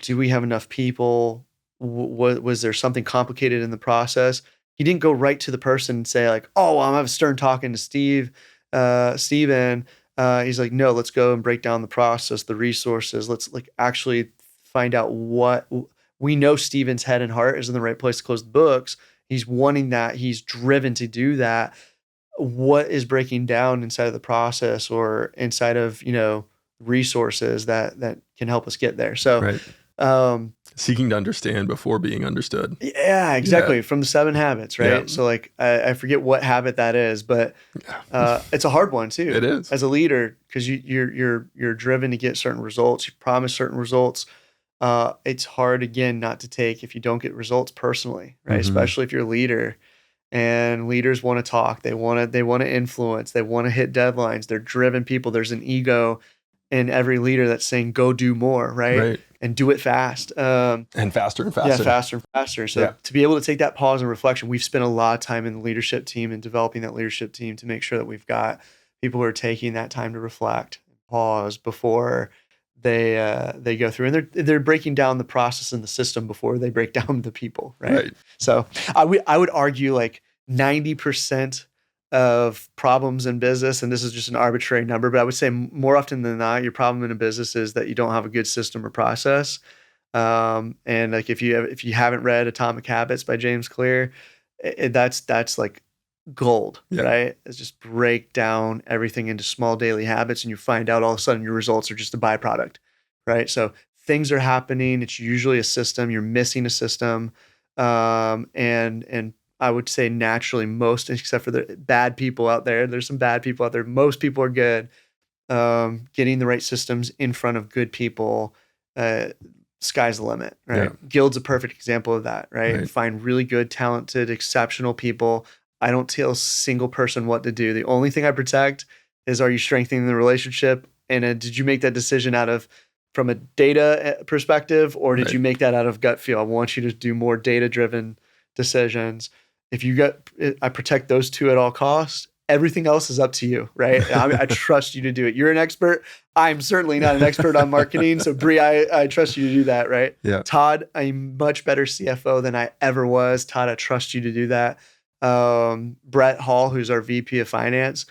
Do we have enough people? Was there something complicated in the process? He didn't go right to the person and say like, oh, well, I'm having Stern talking to Steven. He's like, no, let's go and break down the process, the resources. Let's like actually find out what we know. Steven's head and heart is in the right place to close the books. He's wanting that. He's driven to do that. What is breaking down inside of the process or inside of, resources that can help us get there. So, seeking to understand before being understood. Yeah, exactly. Yeah. From the 7 habits, right? Yeah. So like, I forget what habit that is, but it's a hard one too. It is as a leader, because you're driven to get certain results. You promise certain results. It's hard again not to take if you don't get results personally, right? Especially if you're a leader. And leaders want to talk. They want to influence. They want to hit deadlines. They're driven people. There's an ego in every leader that's saying, go do more, right? And do it fast. And faster and faster. Yeah, faster and faster. So to be able to take that pause and reflection, we've spent a lot of time in the leadership team and developing that leadership team to make sure that we've got people who are taking that time to reflect, pause before they go through. And they're breaking down the process and the system before they break down the people, right? So I would argue like 90% of problems in business, and this is just an arbitrary number, but I would say more often than not, your problem in a business is that you don't have a good system or process. And like if you haven't read Atomic Habits by James Clear, that's like gold, right? It's just break down everything into small daily habits, and you find out all of a sudden your results are just a byproduct, right? So things are happening. It's usually a system. You're missing a system, and I would say naturally most, except for the bad people out there, there's some bad people out there. Most people are good. Getting the right systems in front of good people, sky's the limit, right? Yeah. Guild's a perfect example of that, right? Find really good, talented, exceptional people. I don't tell a single person what to do. The only thing I protect is, are you strengthening the relationship? And did you make that decision from a data perspective, or did you make that out of gut feel? I want you to do more data-driven decisions. I protect those two at all costs. Everything else is up to you, right? I trust you to do it. You're an expert. I'm certainly not an expert on marketing. So Bri, I trust you to do that, right? Yeah. Todd, I'm a much better CFO than I ever was. Todd, I trust you to do that. Brett Hall, who's our VP of Finance,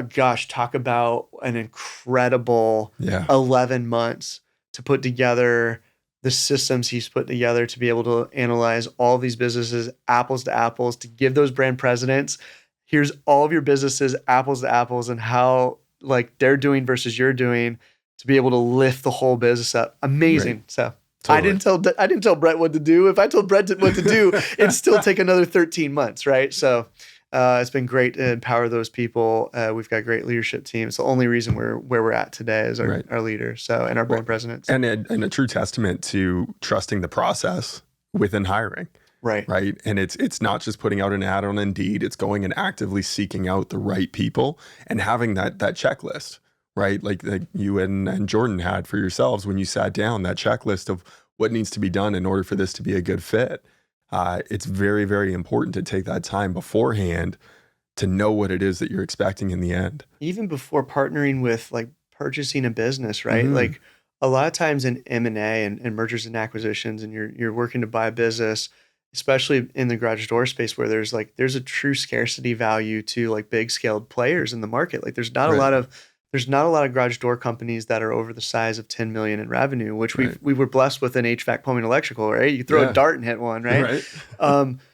gosh, talk about an incredible 11 months to put together the systems he's put together to be able to analyze all these businesses, apples to apples, to give those brand presidents, here's all of your businesses, apples to apples, and how like they're doing versus you're doing, to be able to lift the whole business up. Amazing. Right. So totally. I didn't tell Brett what to do. If I told Brett what to do, it'd still take another 13 months, right? So it's been great to empower those people. We've got a great leadership team. It's the only reason we're where we're at today is our leaders, and our brand presidents. And a true testament to trusting the process within hiring. Right. And it's not just putting out an ad on Indeed. It's going and actively seeking out the right people and having that checklist, right? Like you and Jordan had for yourselves when you sat down, that checklist of what needs to be done in order for this to be a good fit. It's very, very important to take that time beforehand to know what it is that you're expecting in the end. Even before partnering with like purchasing a business, right? Mm-hmm. Like a lot of times in M&A and mergers and acquisitions, and you're working to buy a business, especially in the garage door space where there's a true scarcity value to like big scaled players in the market. Like there's not a lot of garage door companies that are over the size of 10 million in revenue, which we were blessed with in HVAC, plumbing, electrical, right? You throw a dart and hit one, right?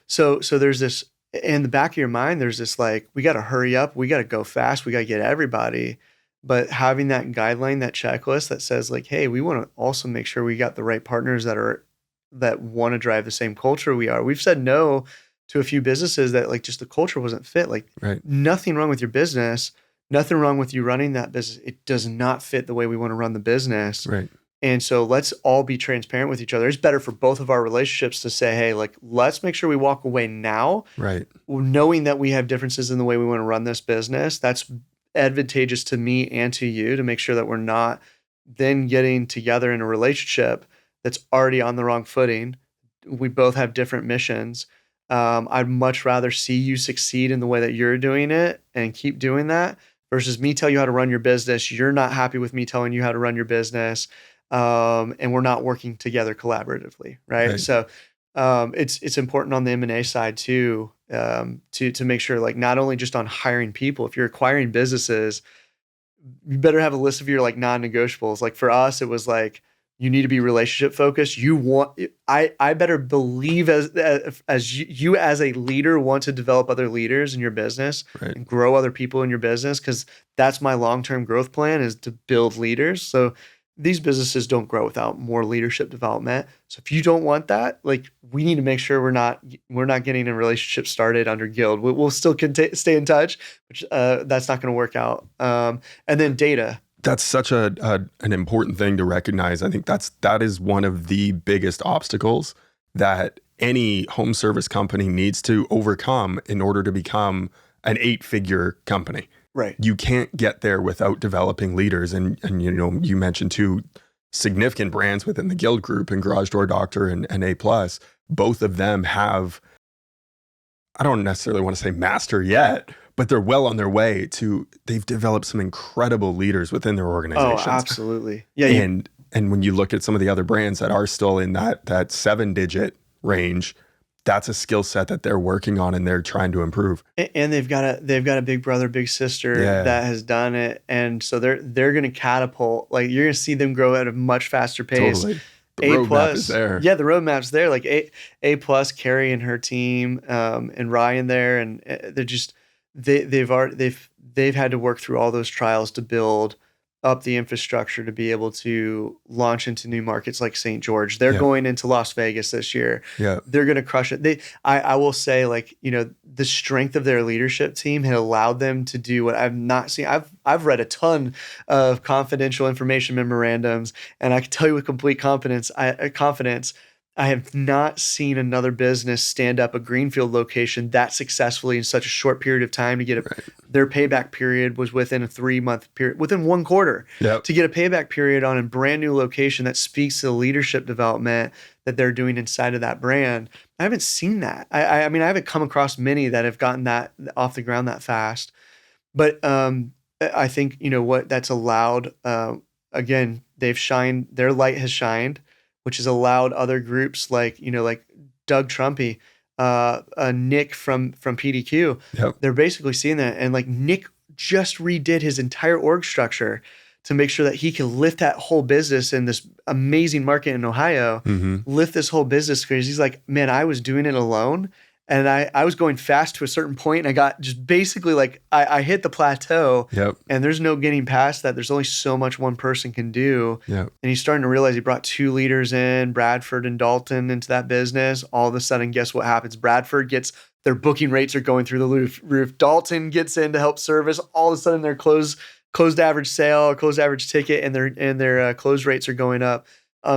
So there's this in the back of your mind, there's this like, we got to hurry up. We got to go fast. We got to get everybody. But having that guideline, that checklist that says like, hey, we want to also make sure we got the right partners that want to drive the same culture we are. We've said no to a few businesses that like just the culture wasn't fit. Like nothing wrong with your business. nothing wrong with you running that business. It does not fit the way we want to run the business. Right. And so let's all be transparent with each other. It's better for both of our relationships to say, hey, like, let's make sure we walk away now, Right. knowing that we have differences in the way we want to run this business. That's advantageous to me and to you, to make sure that we're not then getting together in a relationship that's already on the wrong footing. We both have different missions. I'd much rather see you succeed in the way that you're doing it and keep doing that versus me tell you how to run your business. You're not happy with me telling you how to run your business. And we're not working together collaboratively, right? So it's important on the M&A side too, to make sure, like, not only just on hiring people. If you're acquiring businesses, you better have a list of your like non-negotiables. Like for us, it was like, you need to be relationship focused. I better believe as you as a leader want to develop other leaders in your business and grow other people in your business, because that's my long-term growth plan, is to build leaders. So these businesses don't grow without more leadership development. So if you don't want that, like, we need to make sure we're not getting a relationship started under guild. We'll still stay in touch, which that's not going to work out. And then data. That's such an important thing to recognize. I think that is one of the biggest obstacles that any home service company needs to overcome in order to become an 8-figure company. Right. You can't get there without developing leaders. And you mentioned 2 significant brands within the Guild Group, and Garage Door Doctor and A+. Both of them have, I don't necessarily want to say master yet, but they're well on their way to, they've developed some incredible leaders within their organizations. Oh, absolutely. Yeah. And when you look at some of the other brands that are still in that 7-digit range, that's a skill set that they're working on and they're trying to improve. And they've got a big brother, big sister that has done it. And so they're going to catapult, like, you're going to see them grow at a much faster pace. Totally. The roadmap is there. Yeah, the roadmap's there. Like A+, Carrie and her team, and Ryan there. And they're just, they've had to work through all those trials to build up the infrastructure to be able to launch into new markets like St. George. They're going into Las Vegas this year. Yeah. They're going to crush it. I will say, like, the strength of their leadership team had allowed them to do what I've not seen. I've read a ton of confidential information memorandums, and I can tell you with complete confidence, I have not seen another business stand up a greenfield location that successfully in such a short period of time to get their payback period was within a 3-month period, within 1 quarter, to get a payback period on a brand new location that speaks to the leadership development that they're doing inside of that brand. I haven't seen that. I mean, I haven't come across many that have gotten that off the ground that fast, but I think, what that's allowed, again, they've shined, their light has shined, which has allowed other groups like Doug Trumpy, Nick from PDQ. They're basically seeing that. And like, Nick just redid his entire org structure to make sure that he can lift that whole business in this amazing market in Ohio, lift this whole business, because he's like, man, I was doing it alone. And I was going fast to a certain point, and I got just basically like, I hit the plateau, and there's no getting past that. There's only so much one person can do. And he's starting to realize he brought 2 leaders in, Bradford and Dalton, into that business. All of a sudden, guess what happens? Bradford gets, their booking rates are going through the roof. Dalton gets in to help service. All of a sudden, their closed average sale, closed average ticket, and their close rates are going up.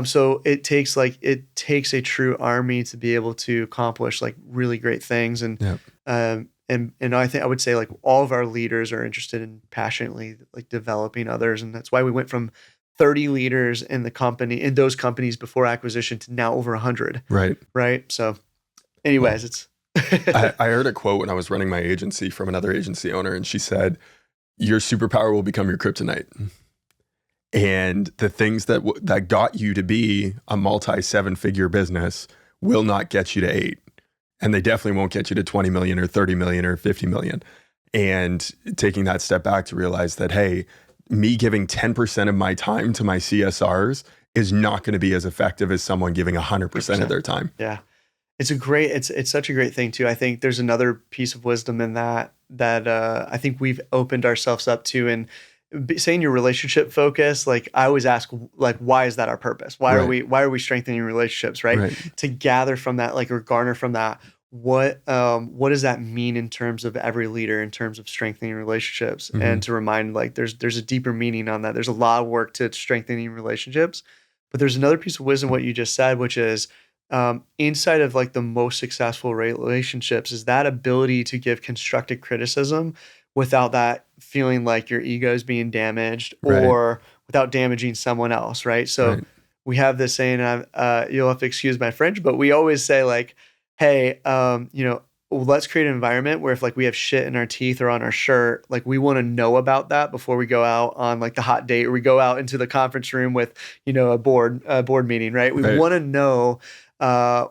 So it takes a true army to be able to accomplish like really great things. And I think I would say like all of our leaders are interested in passionately like developing others. And that's why we went from 30 leaders in those companies before acquisition to now over 100. Right. So anyways, it's, I heard a quote when I was running my agency from another agency owner, and she said, your superpower will become your kryptonite. And the things that got you to be a multi-7-figure business will not get you to 8. And they definitely won't get you to 20 million or 30 million or 50 million. And taking that step back to realize that, hey, me giving 10% of my time to my CSRs is not going to be as effective as someone giving 100% of their time. Yeah. It's such a great thing too. I think there's another piece of wisdom in that I think we've opened ourselves up to, and saying your relationship focus, like I always ask, like, why is that our purpose? Why are we strengthening relationships, right? To gather from that, like, or garner from that, what does that mean in terms of every leader, in terms of strengthening relationships, and to remind like there's a deeper meaning on that. There's a lot of work to strengthening relationships, but there's another piece of wisdom what you just said, which is inside of like the most successful relationships is that ability to give constructive criticism without that feeling like your ego is being damaged or without damaging someone else, right? So we have this saying, you'll have to excuse my French, but we always say like, hey, let's create an environment where if like we have shit in our teeth or on our shirt, like we want to know about that before we go out on like the hot date or we go out into the conference room with, a board meeting, right? We want to know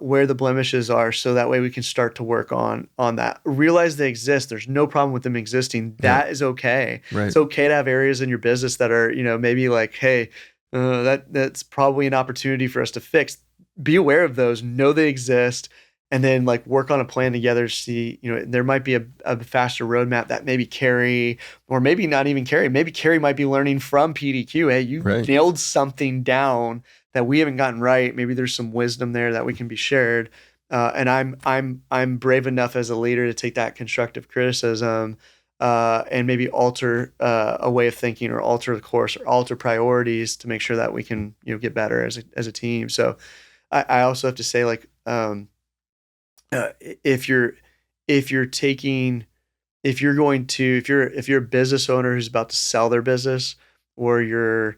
where the blemishes are so that way we can start to work on that. Realize they exist. There's no problem with them existing. That is okay. It's okay to have areas in your business that are, maybe like, hey, that's probably an opportunity for us to fix. Be aware of those, know they exist, and then like work on a plan together to see, there might be a faster roadmap that maybe Carrie, or maybe not even Carrie, maybe Carrie might be learning from PDQ. Hey, you nailed something down that we haven't gotten right. Maybe there's some wisdom there that we can be shared. And I'm brave enough as a leader to take that constructive criticism and maybe alter a way of thinking or alter the course or alter priorities to make sure that we can, get better as a team. So I also have to say like, if you're a business owner who's about to sell their business, or you're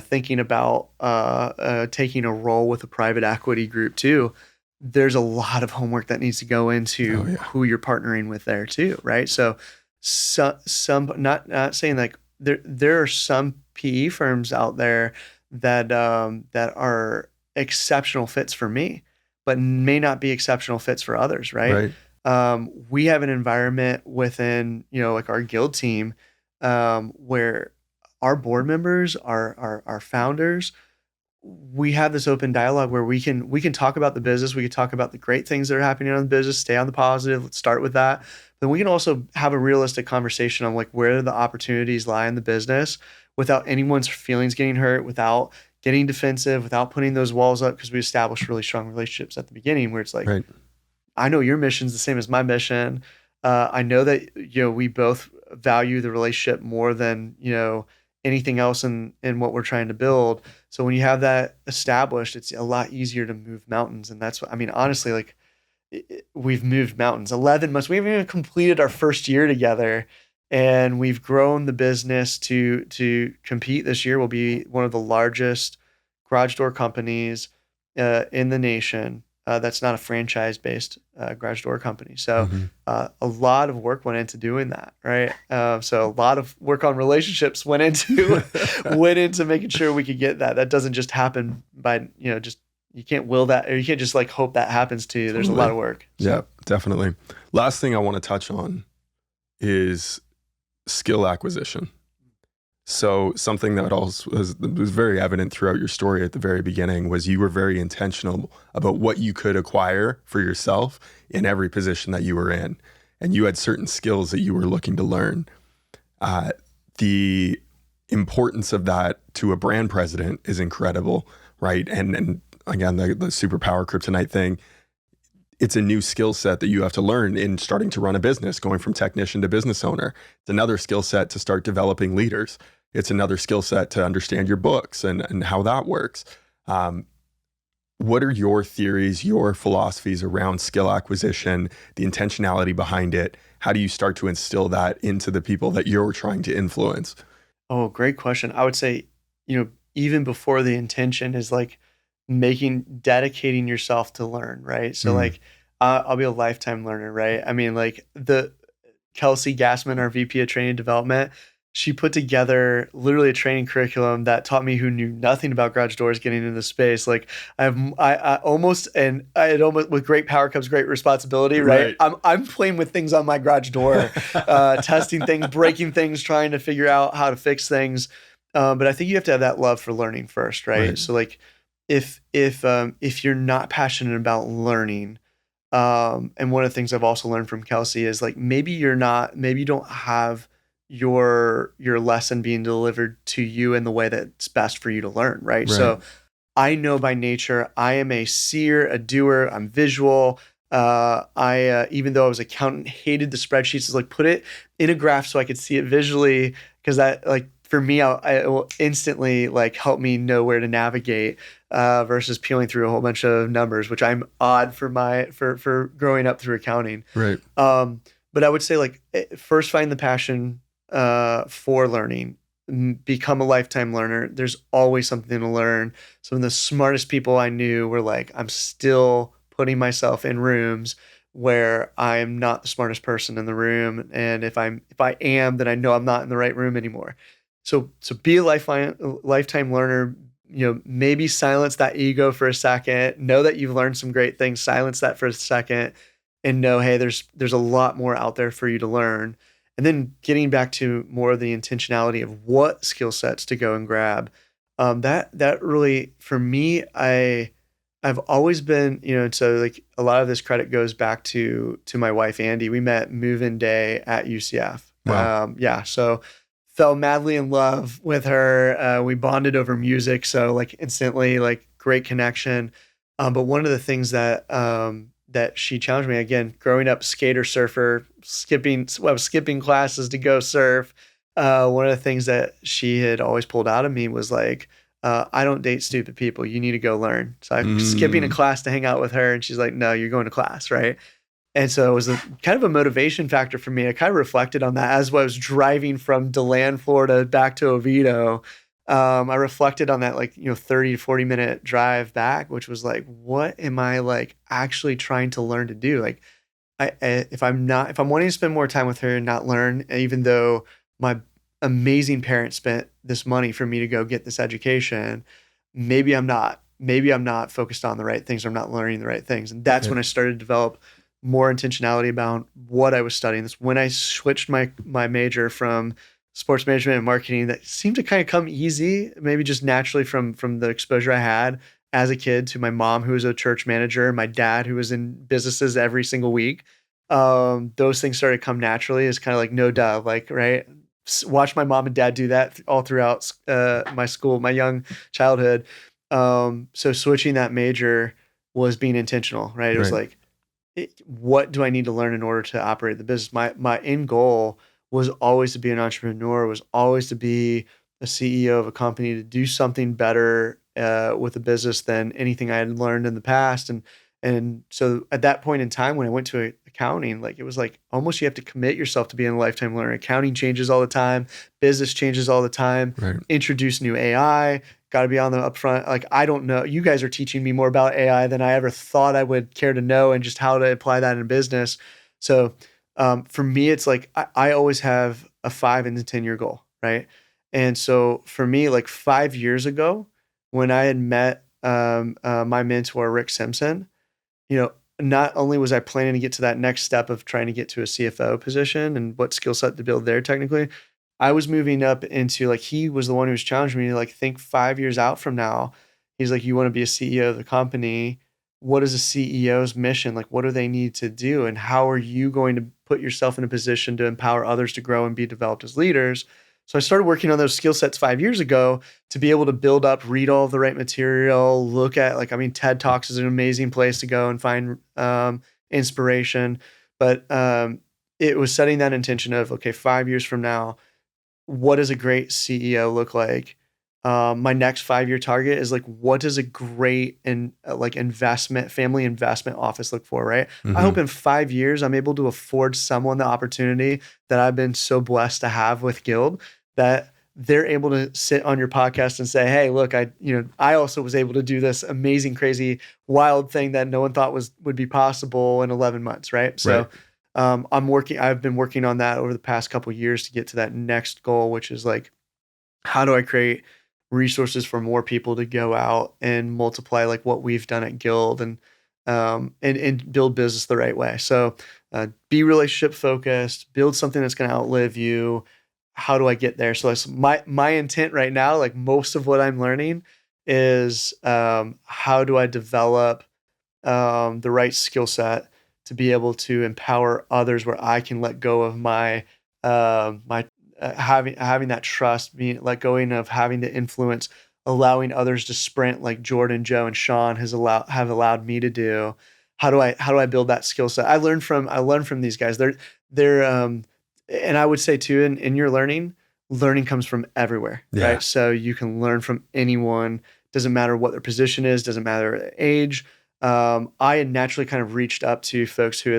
thinking about taking a role with a private equity group too, there's a lot of homework that needs to go into who you're partnering with there too, right? So some not saying like there are some PE firms out there that are exceptional fits for me, but may not be exceptional fits for others, right? We have an environment within, like our guild team, where our board members, our founders, we have this open dialogue where we can talk about the business, we can talk about the great things that are happening on the business, stay on the positive, let's start with that. Then we can also have a realistic conversation on like where the opportunities lie in the business without anyone's feelings getting hurt, without getting defensive, without putting those walls up, because we established really strong relationships at the beginning where it's like, I know your mission's the same as my mission. I know that, we both value the relationship more than, anything else in what we're trying to build. So when you have that established, it's a lot easier to move mountains. And that's what, honestly, like we've moved mountains, 11 months. We haven't even completed our first year together. And we've grown the business to compete this year. We'll be one of the largest garage door companies in the nation. That's not a franchise-based garage door company. So a lot of work went into doing that, right? So a lot of work on relationships went into making sure we could get that. That doesn't just happen by, just you can't will that, or you can't just like hope that happens to you. There's a lot of work. So. Yeah, definitely. Last thing I want to touch on is skill acquisition. So something that also was very evident throughout your story at the very beginning was you were very intentional about what you could acquire for yourself in every position that you were in. And you had certain skills that you were looking to learn. The importance of that to a brand president is incredible, right? And again, the superpower kryptonite thing, it's a new skill set that you have to learn in starting to run a business, going from technician to business owner. It's another skill set to start developing leaders. It's another skill set to understand your books and how that works. What are your theories, your philosophies around skill acquisition, the intentionality behind it? How do you start to instill that into the people that you're trying to influence? Oh, great question. I would say, even before the intention is like dedicating yourself to learn, right? So like, I'll be a lifetime learner, right? Like the Kelsey Gassman, our VP of Training and Development, she put together literally a training curriculum that taught me, who knew nothing about garage doors, getting into space. Like I almost with great power comes great responsibility, right? I'm playing with things on my garage door, testing things, breaking things, trying to figure out how to fix things. But I think you have to have that love for learning first, right? So like, if you're not passionate about learning, and one of the things I've also learned from Kelsey is like, maybe you don't have your lesson being delivered to you in the way that's best for you to learn, right? So I know by nature, I am a seer, a doer, I'm visual. Even though I was accountant, hated the spreadsheets. It's like, put it in a graph so I could see it visually, because that, like, for me, it will instantly like help me know where to navigate, versus peeling through a whole bunch of numbers, which I'm odd for growing up through accounting. Right. But I would say, like, first find the passion for learning. Become a lifetime learner. There's always something to learn. Some of the smartest people I knew were like, I'm still putting myself in rooms where I'm not the smartest person in the room, and if I am, then I know I'm not in the right room anymore. So be a lifetime learner. Maybe silence that ego for a second. Know that you've learned some great things. Silence that for a second, and know, hey, there's a lot more out there for you to learn. And then getting back to more of the intentionality of what skill sets to go and grab. That really, for me, I've always been, and so like a lot of this credit goes back to my wife, Andy. We met move-in day at UCF. Wow. So fell madly in love with her. We bonded over music. So like instantly, like great connection. But one of the things that she challenged me, again, growing up skater, surfer, skipping classes to go surf. One of the things that she had always pulled out of me was like, I don't date stupid people. You need to go learn. So I'm skipping a class to hang out with her. And she's like, no, you're going to class. Right. And so it was kind of a motivation factor for me. I kind of reflected on that as I was driving from DeLand, Florida back to Oviedo. I reflected on that, like, 30 to 40 minute drive back, which was like, what am I like actually trying to learn to do? Like, if I'm wanting to spend more time with her and not learn, even though my amazing parents spent this money for me to go get this education, maybe I'm not focused on the right things. Or I'm not learning the right things. And that's when I started to develop more intentionality about what I was studying. That's when I switched my major from sports management and marketing. That seemed to kind of come easy, maybe just naturally from the exposure I had as a kid, to my mom, who was a church manager, my dad, who was in businesses every single week. Those things started to come naturally. It's kind of like, no duh, like, right. Watch my mom and dad do that all throughout my young childhood. So switching that major was being intentional, right? It was like, what do I need to learn in order to operate the business? My end goal was always to be an entrepreneur, was always to be a CEO of a company, to do something better with a business than anything I had learned in the past. And so at that point in time, when I went to accounting, like, it was like almost you have to commit yourself to being a lifetime learner. Accounting changes all the time. Business changes all the time. Right. Introduce new AI. Got to be on the upfront. Like, I don't know. You guys are teaching me more about AI than I ever thought I would care to know, and just how to apply that in business. So for me, it's like I always have a 5 and a 10-year goal, right? And so for me, like 5 years ago, when I had met my mentor, Rick Simpson, not only was I planning to get to that next step of trying to get to a CFO position and what skill set to build there technically, I was moving up into, like, he was the one who was challenging me to, like, think 5 years out from now. He's like, you want to be a CEO of the company. What is a CEO's mission? Like, what do they need to do? And how are you going to put yourself in a position to empower others to grow and be developed as leaders? So I started working on those skill sets 5 years ago to be able to build up, read all of the right material, look at, like, TED Talks is an amazing place to go and find inspiration. But it was setting that intention of, okay, 5 years from now, what does a great CEO look like? My next 5-year target is like, what does a great family investment office look for, right? Mm-hmm. I hope in 5 years, I'm able to afford someone the opportunity that I've been so blessed to have with Guild, that they're able to sit on your podcast and say, hey, look, I also was able to do this amazing, crazy, wild thing that no one thought would be possible in 11 months, right? So I've been working on that over the past couple of years to get to that next goal, which is like, how do I create resources for more people to go out and multiply, like what we've done at Guild, and build business the right way. So be relationship focused, build something that's going to outlive you. How do I get there? So that's my intent right now. Like, most of what I'm learning is how do I develop the right skill set to be able to empower others, where I can let go of my having that trust, being let going of having to influence, allowing others to sprint like Jordan, Joe, and Sean have allowed me to do. how do I build that skill set? I learned from these guys. They're and I would say too, in your learning comes from everywhere, right? So you can learn from anyone. Doesn't matter what their position is, doesn't matter their age. I had naturally kind of reached up to folks who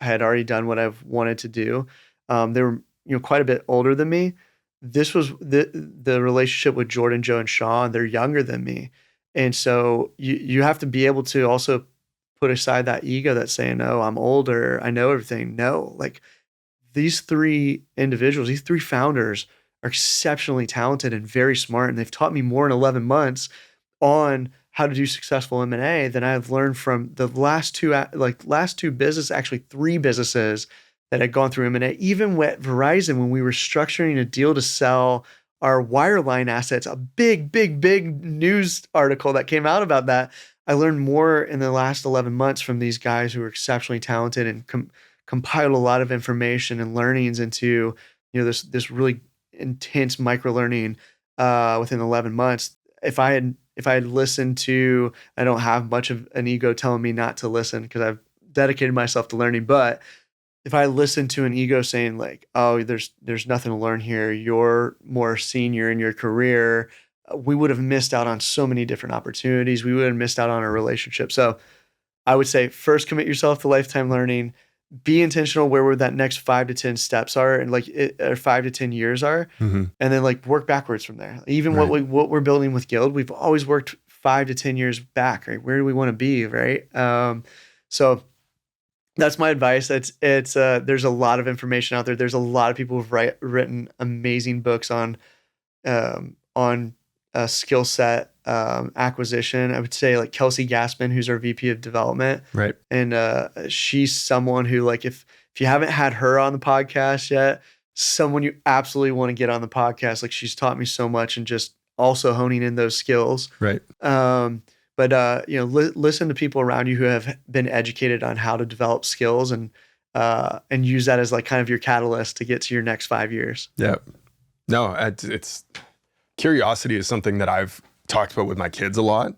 had already done what I've wanted to do. They were, quite a bit older than me. This was the relationship with Jordan, Joe, and Sean. They're younger than me. And so you have to be able to also put aside that ego that's saying, "Oh, I'm older, I know everything." No, like these three individuals, these three founders are exceptionally talented and very smart. And they've taught me more in 11 months on how to do successful M&A than I've learned from the last two businesses, actually three businesses that had gone through M&A. Even with Verizon, when we were structuring a deal to sell our wireline assets, a big news article that came out about that. I learned more in the last 11 months from these guys who are exceptionally talented and compiled a lot of information and learnings into, this really intense micro learning within 11 months. If I had listened to, I don't have much of an ego telling me not to listen because I've dedicated myself to learning, but if I listened to an ego saying like, "Oh, there's nothing to learn here. You're more senior in your career," we would have missed out on so many different opportunities. We would have missed out on a relationship. So I would say first commit yourself to lifetime learning. Be intentional where that next 5 to 10 steps are and 5 to 10 years are. Mm-hmm. And then work backwards from there. Even Right. what we're building with Guild, we've always worked 5 to 10 years back, right? Where do we want to be, right? So that's my advice. It's there's a lot of information out there. There's a lot of people who've written amazing books on skill set acquisition. I would say like Kelsey Gassman, who's our VP of development. Right. And she's someone who if you haven't had her on the podcast yet, someone you absolutely want to get on the podcast. Like she's taught me so much and just also honing in those skills. Right. But listen to people around you who have been educated on how to develop skills and use that as kind of your catalyst to get to your next 5 years. Yeah. No, it's curiosity is something that I've talked about with my kids a lot.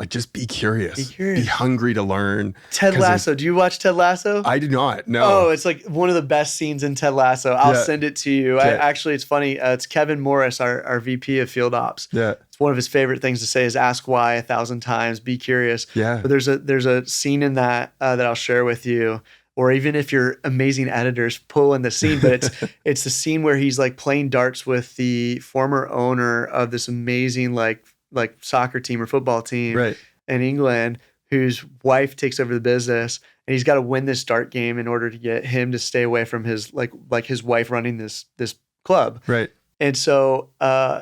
Just be curious. Be hungry to learn. Ted Lasso. Do you watch Ted Lasso? I do not. No. Oh, it's one of the best scenes in Ted Lasso. I'll send it to you. Okay. Actually, it's funny. It's Kevin Morris, our VP of Field Ops. Yeah. It's one of his favorite things to say is ask why 1,000 times. Be curious. Yeah. But there's a scene in that that I'll share with you. Or even if you're amazing editors, pull in the scene. But it's the scene where he's playing darts with the former owner of this amazing like soccer team or football team. Right. In England, whose wife takes over the business, and he's got to win this dart game in order to get him to stay away from his his wife running this club. Right. And so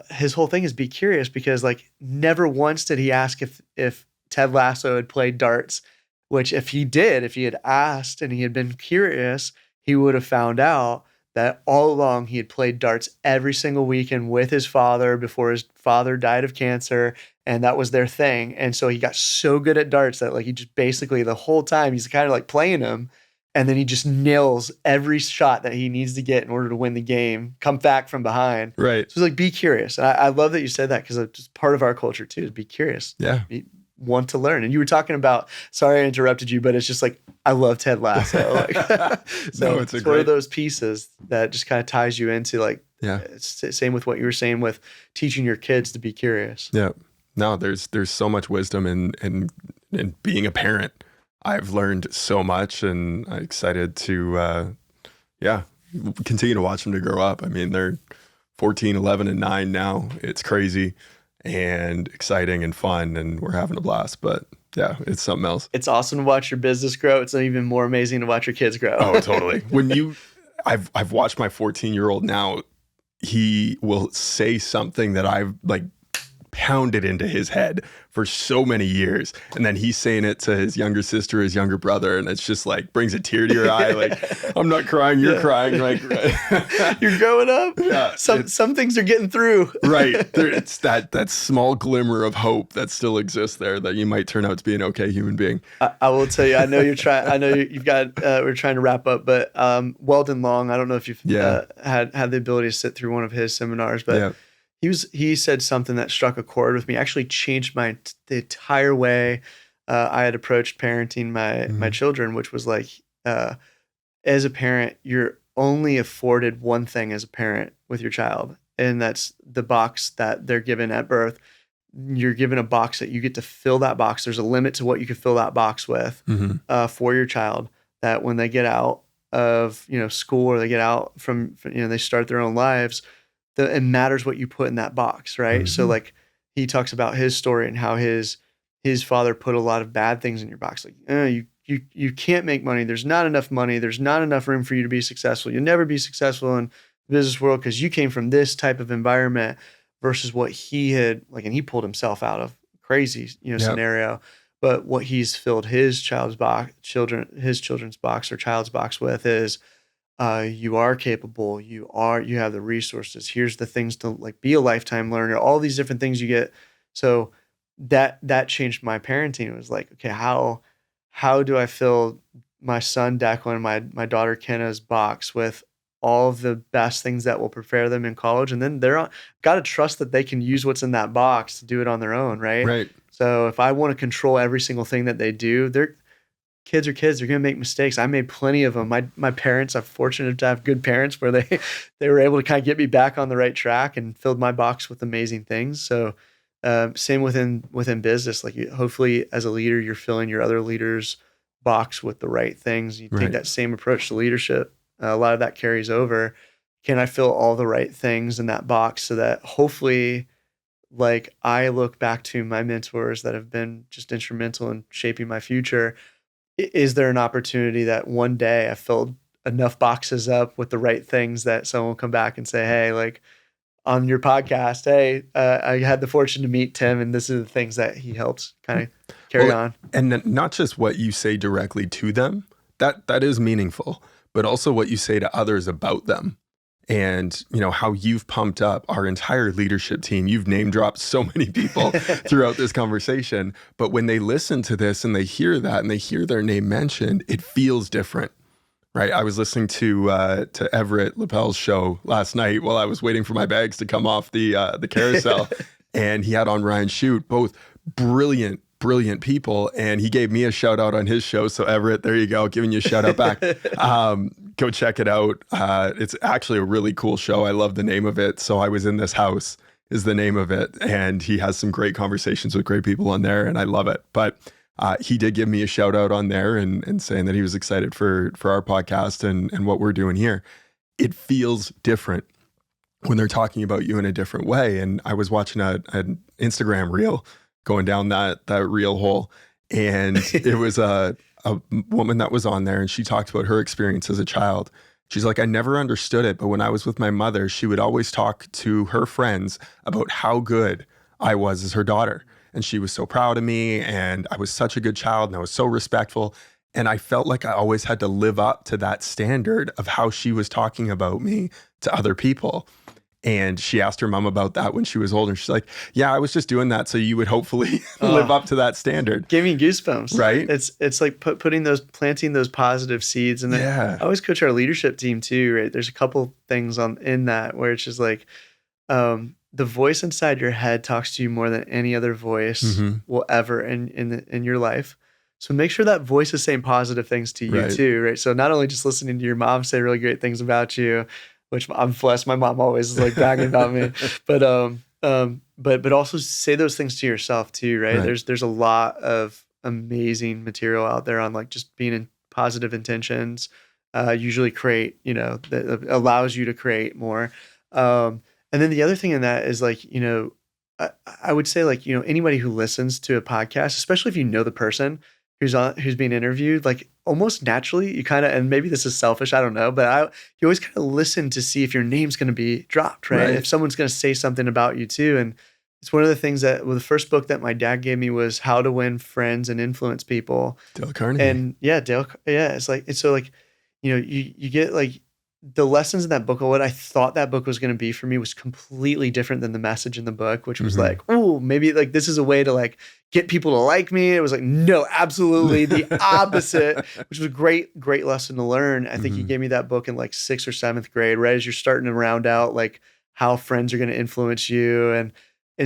his whole thing is be curious because never once did he ask if Ted Lasso had played darts, which if he had asked and he had been curious, he would have found out that all along he had played darts every single weekend with his father before his father died of cancer. And that was their thing. And so he got so good at darts that he just basically the whole time he's kind of playing them. And then he just nails every shot that he needs to get in order to win the game, come back from behind. Right. So it's be curious. And I love that you said that because it's just part of our culture too, is be curious. Yeah. Want to learn. And you were talking about, sorry I interrupted you, but it's just I love Ted Lasso. So it's one of those pieces that just kind of ties you into it's the same with what you were saying with teaching your kids to be curious. Yeah. No, there's so much wisdom in being a parent. I've learned so much and I'm excited to, continue to watch them to grow up. I mean, they're 14, 11, and 9 now. It's crazy and exciting and fun, and we're having a blast. But yeah, it's something else. It's awesome to watch your business grow. It's even more amazing to watch your kids grow. Oh, totally. I've watched my 14-year-old now. He will say something that I've pounded into his head for so many years, and then he's saying it to his younger sister, his younger brother, and it's just brings a tear to your eye. I'm not crying, you're crying. You're growing up. Yeah, some things are getting through. Right. It's that small glimmer of hope that still exists there, that you might turn out to be an okay human being. I will tell you. I know you're trying. I know you've got. We're trying to wrap up, but Weldon Long. I don't know if you've had the ability to sit through one of his seminars, but. Yeah. He said something that struck a chord with me, actually changed the entire way I had approached parenting my children, which was like, as a parent, you're only afforded one thing as a parent with your child, and that's the box that they're given at birth. You're given a box that you get to fill that box. There's a limit to what you can fill that box with for your child, that when they get out of, school, or they get out from they start their own lives, it matters what you put in that box, right? So like he talks about his story and how his father put a lot of bad things in your box. Like, you can't make money. There's not enough money. There's not enough room for you to be successful. You'll never be successful in the business world because you came from this type of environment, versus what he had, like, and he pulled himself out of crazy, scenario. But what he's filled his children's box or child's box with is, you are capable. You have the resources. Here's the things to, like, be a lifetime learner. All these different things you get. So that changed my parenting. It was like, okay, how do I fill my son Declan, my daughter Kenna's box with all of the best things that will prepare them in college, and then got to trust that they can use what's in that box to do it on their own, right? Right. So if I want to control every single thing that they do, kids are kids. They're going to make mistakes. I made plenty of them. My parents, I'm fortunate to have good parents where they were able to kind of get me back on the right track and filled my box with amazing things. So same within business. Like, hopefully as a leader, you're filling your other leaders' box with the right things. You take that same approach to leadership. A lot of that carries over. Can I fill all the right things in that box so that hopefully, like, I look back to my mentors that have been just instrumental in shaping my future? Is there an opportunity that one day I filled enough boxes up with the right things that someone will come back and say, hey, like, on your podcast, hey, I had the fortune to meet Tim, and this is the things that he helps kind of carry on. And then not just what you say directly to them, that is meaningful, but also what you say to others about them. And, how you've pumped up our entire leadership team. You've name dropped so many people throughout this conversation. But when they listen to this and they hear that and they hear their name mentioned, it feels different, right? I was listening to Everett Lapel's show last night while I was waiting for my bags to come off the carousel. And he had on Ryan Shute, both brilliant people, and he gave me a shout out on his show. So Everett, there you go, giving you a shout out back. Go check it out. It's actually a really cool show. I love the name of it. So I Was in This House is the name of it, and he has some great conversations with great people on there, and I love it. But he did give me a shout out on there and saying that he was excited for our podcast and what we're doing here. It feels different when they're talking about you in a different way. And I was watching an Instagram reel, going down that reel hole, and it was a woman that was on there, and she talked about her experience as a child. She's like, I never understood it, but when I was with my mother, she would always talk to her friends about how good I was as her daughter. And she was so proud of me, and I was such a good child, and I was so respectful. And I felt like I always had to live up to that standard of how she was talking about me to other people. And she asked her mom about that when she was older. She's like, yeah, I was just doing that so you would hopefully live up to that standard. Give me goosebumps. Right? It's like planting those positive seeds. And then I always coach our leadership team too, right? There's a couple things in that where it's just like, the voice inside your head talks to you more than any other voice will ever in your life. So make sure that voice is saying positive things to you too, right? So not only just listening to your mom say really great things about you, which I'm blessed. My mom always is like bragging about me, but also say those things to yourself too, right? There's a lot of amazing material out there on, like, just being in positive intentions, usually create, that allows you to create more. And then the other thing in that is, like, I would say, like, anybody who listens to a podcast, especially if you know the person who's being interviewed, like, almost naturally you kind of, and maybe this is selfish, I don't know, but you always kind of listen to see if your name's going to be dropped, right? If someone's going to say something about you too. And it's one of the things that, the first book that my dad gave me was How to Win Friends and Influence People. Dale Carnegie. And it's like, it's so, like, you get, like, the lessons in that book, or what I thought that book was going to be for me, was completely different than the message in the book, which was like, oh, maybe, like, this is a way to, like, get people to like me. It was like, no, absolutely the opposite, which was a great lesson to learn. I think he gave me that book in, like, 6th or 7th grade, right as you're starting to round out, like, how friends are going to influence you. And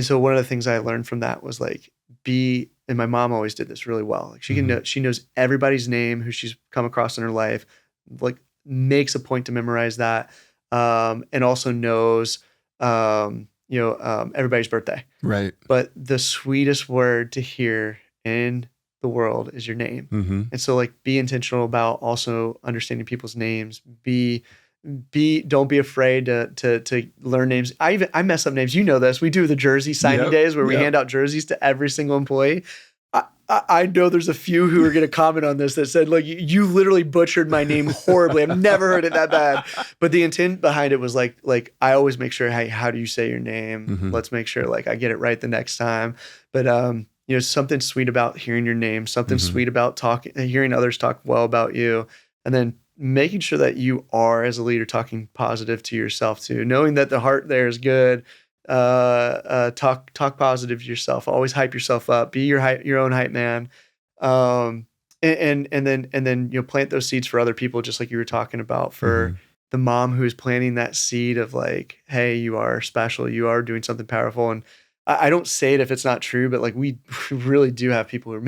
so one of the things I learned from that was, like, be and my mom always did this really well. Like she knows everybody's name who she's come across in her life, like makes a point to memorize that, and also knows, everybody's birthday. Right. But the sweetest word to hear in the world is your name. Mm-hmm. And so like be intentional about also understanding people's names. Don't be afraid to learn names. I mess up names. You know this. We do the jersey signing days where we hand out jerseys to every single employee. I know there's a few who are going to comment on this that said, like, you literally butchered my name horribly. I've never heard it that bad. But the intent behind it was like I always make sure, hey, how do you say your name? Mm-hmm. Let's make sure like I get it right the next time. But something sweet about hearing your name, something Mm-hmm. sweet about hearing others talk well about you, and then making sure that you are, as a leader, talking positive to yourself too, knowing that the heart there is good. Talk positive to yourself. Always hype yourself up. Be your own hype man. And then plant those seeds for other people, just like you were talking about for Mm-hmm. the mom who is planting that seed of like, hey, you are special. You are doing something powerful. And I don't say it if it's not true, but like we really do have people who are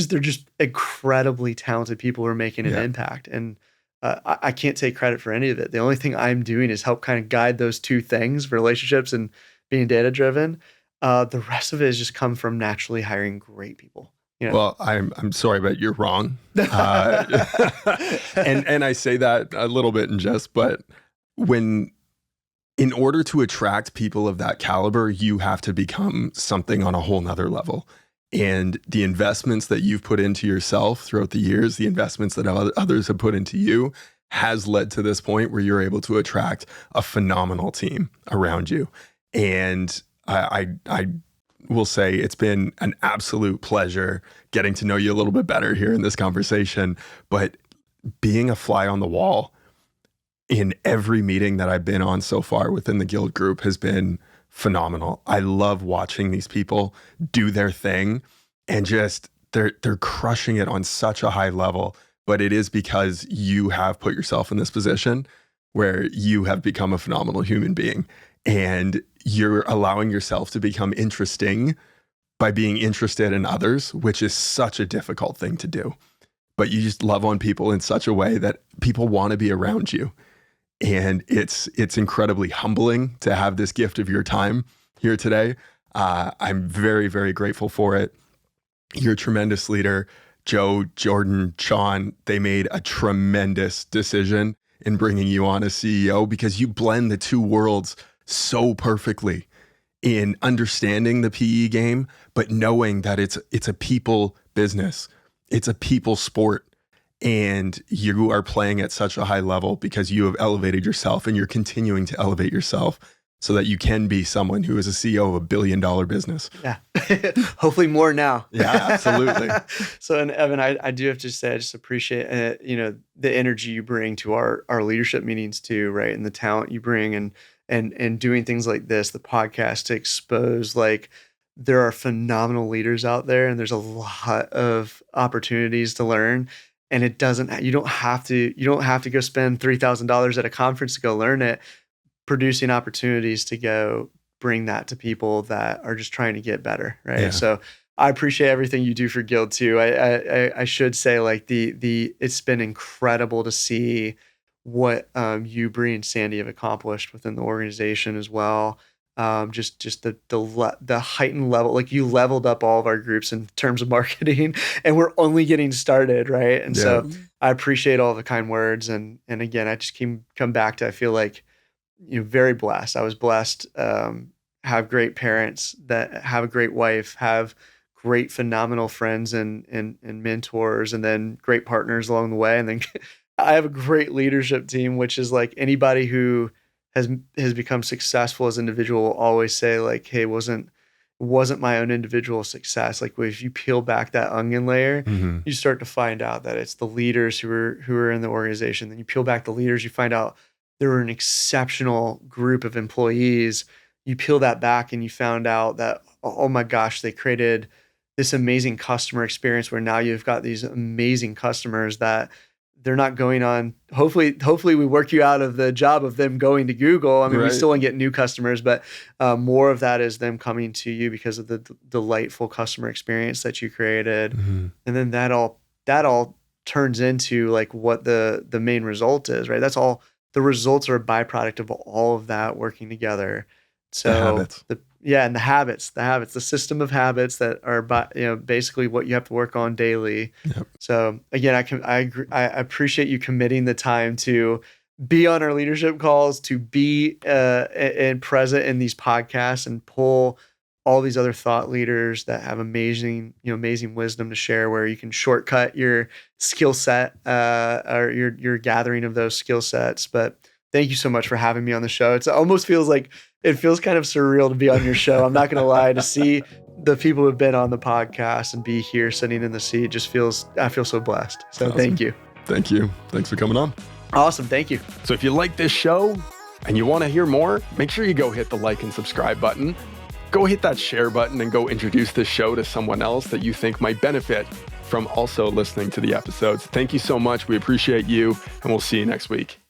they're just incredibly talented people who are making an impact. And I can't take credit for any of it. The only thing I'm doing is help kind of guide those two things, relationships and being data driven. The rest of it has just come from naturally hiring great people. Well, I'm sorry, but you're wrong. And I say that a little bit in jest, but in order to attract people of that caliber, you have to become something on a whole nother level. And the investments that you've put into yourself throughout the years, the investments that others have put into you, has led to this point where you're able to attract a phenomenal team around you. And I will say it's been an absolute pleasure getting to know you a little bit better here in this conversation. But being a fly on the wall in every meeting that I've been on so far within the Guild group has been phenomenal. I love watching these people do their thing and just they're crushing it on such a high level. But it is because you have put yourself in this position where you have become a phenomenal human being and you're allowing yourself to become interesting by being interested in others, which is such a difficult thing to do. But you just love on people in such a way that people want to be around you. And it's incredibly humbling to have this gift of your time here today. I'm very, very grateful for it. You're a tremendous leader. Joe, Jordan, Sean, they made a tremendous decision in bringing you on as CEO because you blend the two worlds so perfectly in understanding the PE game, but knowing that it's a people business. It's a people sport. And you are playing at such a high level because you have elevated yourself and you're continuing to elevate yourself so that you can be someone who is a CEO of $1 billion business. Yeah. Hopefully more now. Yeah, absolutely. So, and Evan, I do have to say, I just appreciate, the energy you bring to our leadership meetings too, right? And the talent you bring and doing things like this, the podcast, to expose, like, there are phenomenal leaders out there and there's a lot of opportunities to learn. And you don't have to go spend $3,000 at a conference to go learn it. Producing opportunities to go bring that to people that are just trying to get better, right? Yeah. So I appreciate everything you do for Guild too. I should say, like, it's been incredible to see what you, Bree, and Sandy have accomplished within the organization as well. Just the heightened level, like, you leveled up all of our groups in terms of marketing, and we're only getting started, right? And so I appreciate all the kind words, and again, I just come back to, I feel like, very blessed. I was blessed, have great parents, that have a great wife, have great phenomenal friends and mentors, and then great partners along the way, and then I have a great leadership team, which is like, anybody who has become successful as an individual will always say, like, hey, wasn't my own individual success. Like, if you peel back that onion layer, you start to find out that it's the leaders who are in the organization. Then you peel back the leaders, you find out there were an exceptional group of employees. You peel that back and you found out that, oh my gosh, they created this amazing customer experience where now you've got these amazing customers that they're not going on. Hopefully we work you out of the job of them going to Google. I mean, we still want to get new customers, but more of that is them coming to you because of the delightful customer experience that you created. And then that all turns into like what the main result is, right? That's all. The results are a byproduct of all of that working together. So the habits. And the habits, the system of habits that are basically what you have to work on daily. Yep. So again, I appreciate you committing the time to be on our leadership calls, to be and present in these podcasts and pull all these other thought leaders that have amazing wisdom to share, where you can shortcut your skill set or your gathering of those skill sets. But thank you so much for having me on the show. It almost feels kind of surreal to be on your show. I'm not going to lie, to see the people who've been on the podcast and be here sitting in the seat I feel so blessed. So awesome. Thank you. Thank you. Thanks for coming on. Awesome. Thank you. So if you like this show and you want to hear more, make sure you go hit the like and subscribe button. Go hit that share button and go introduce this show to someone else that you think might benefit from also listening to the episodes. Thank you so much. We appreciate you, and we'll see you next week.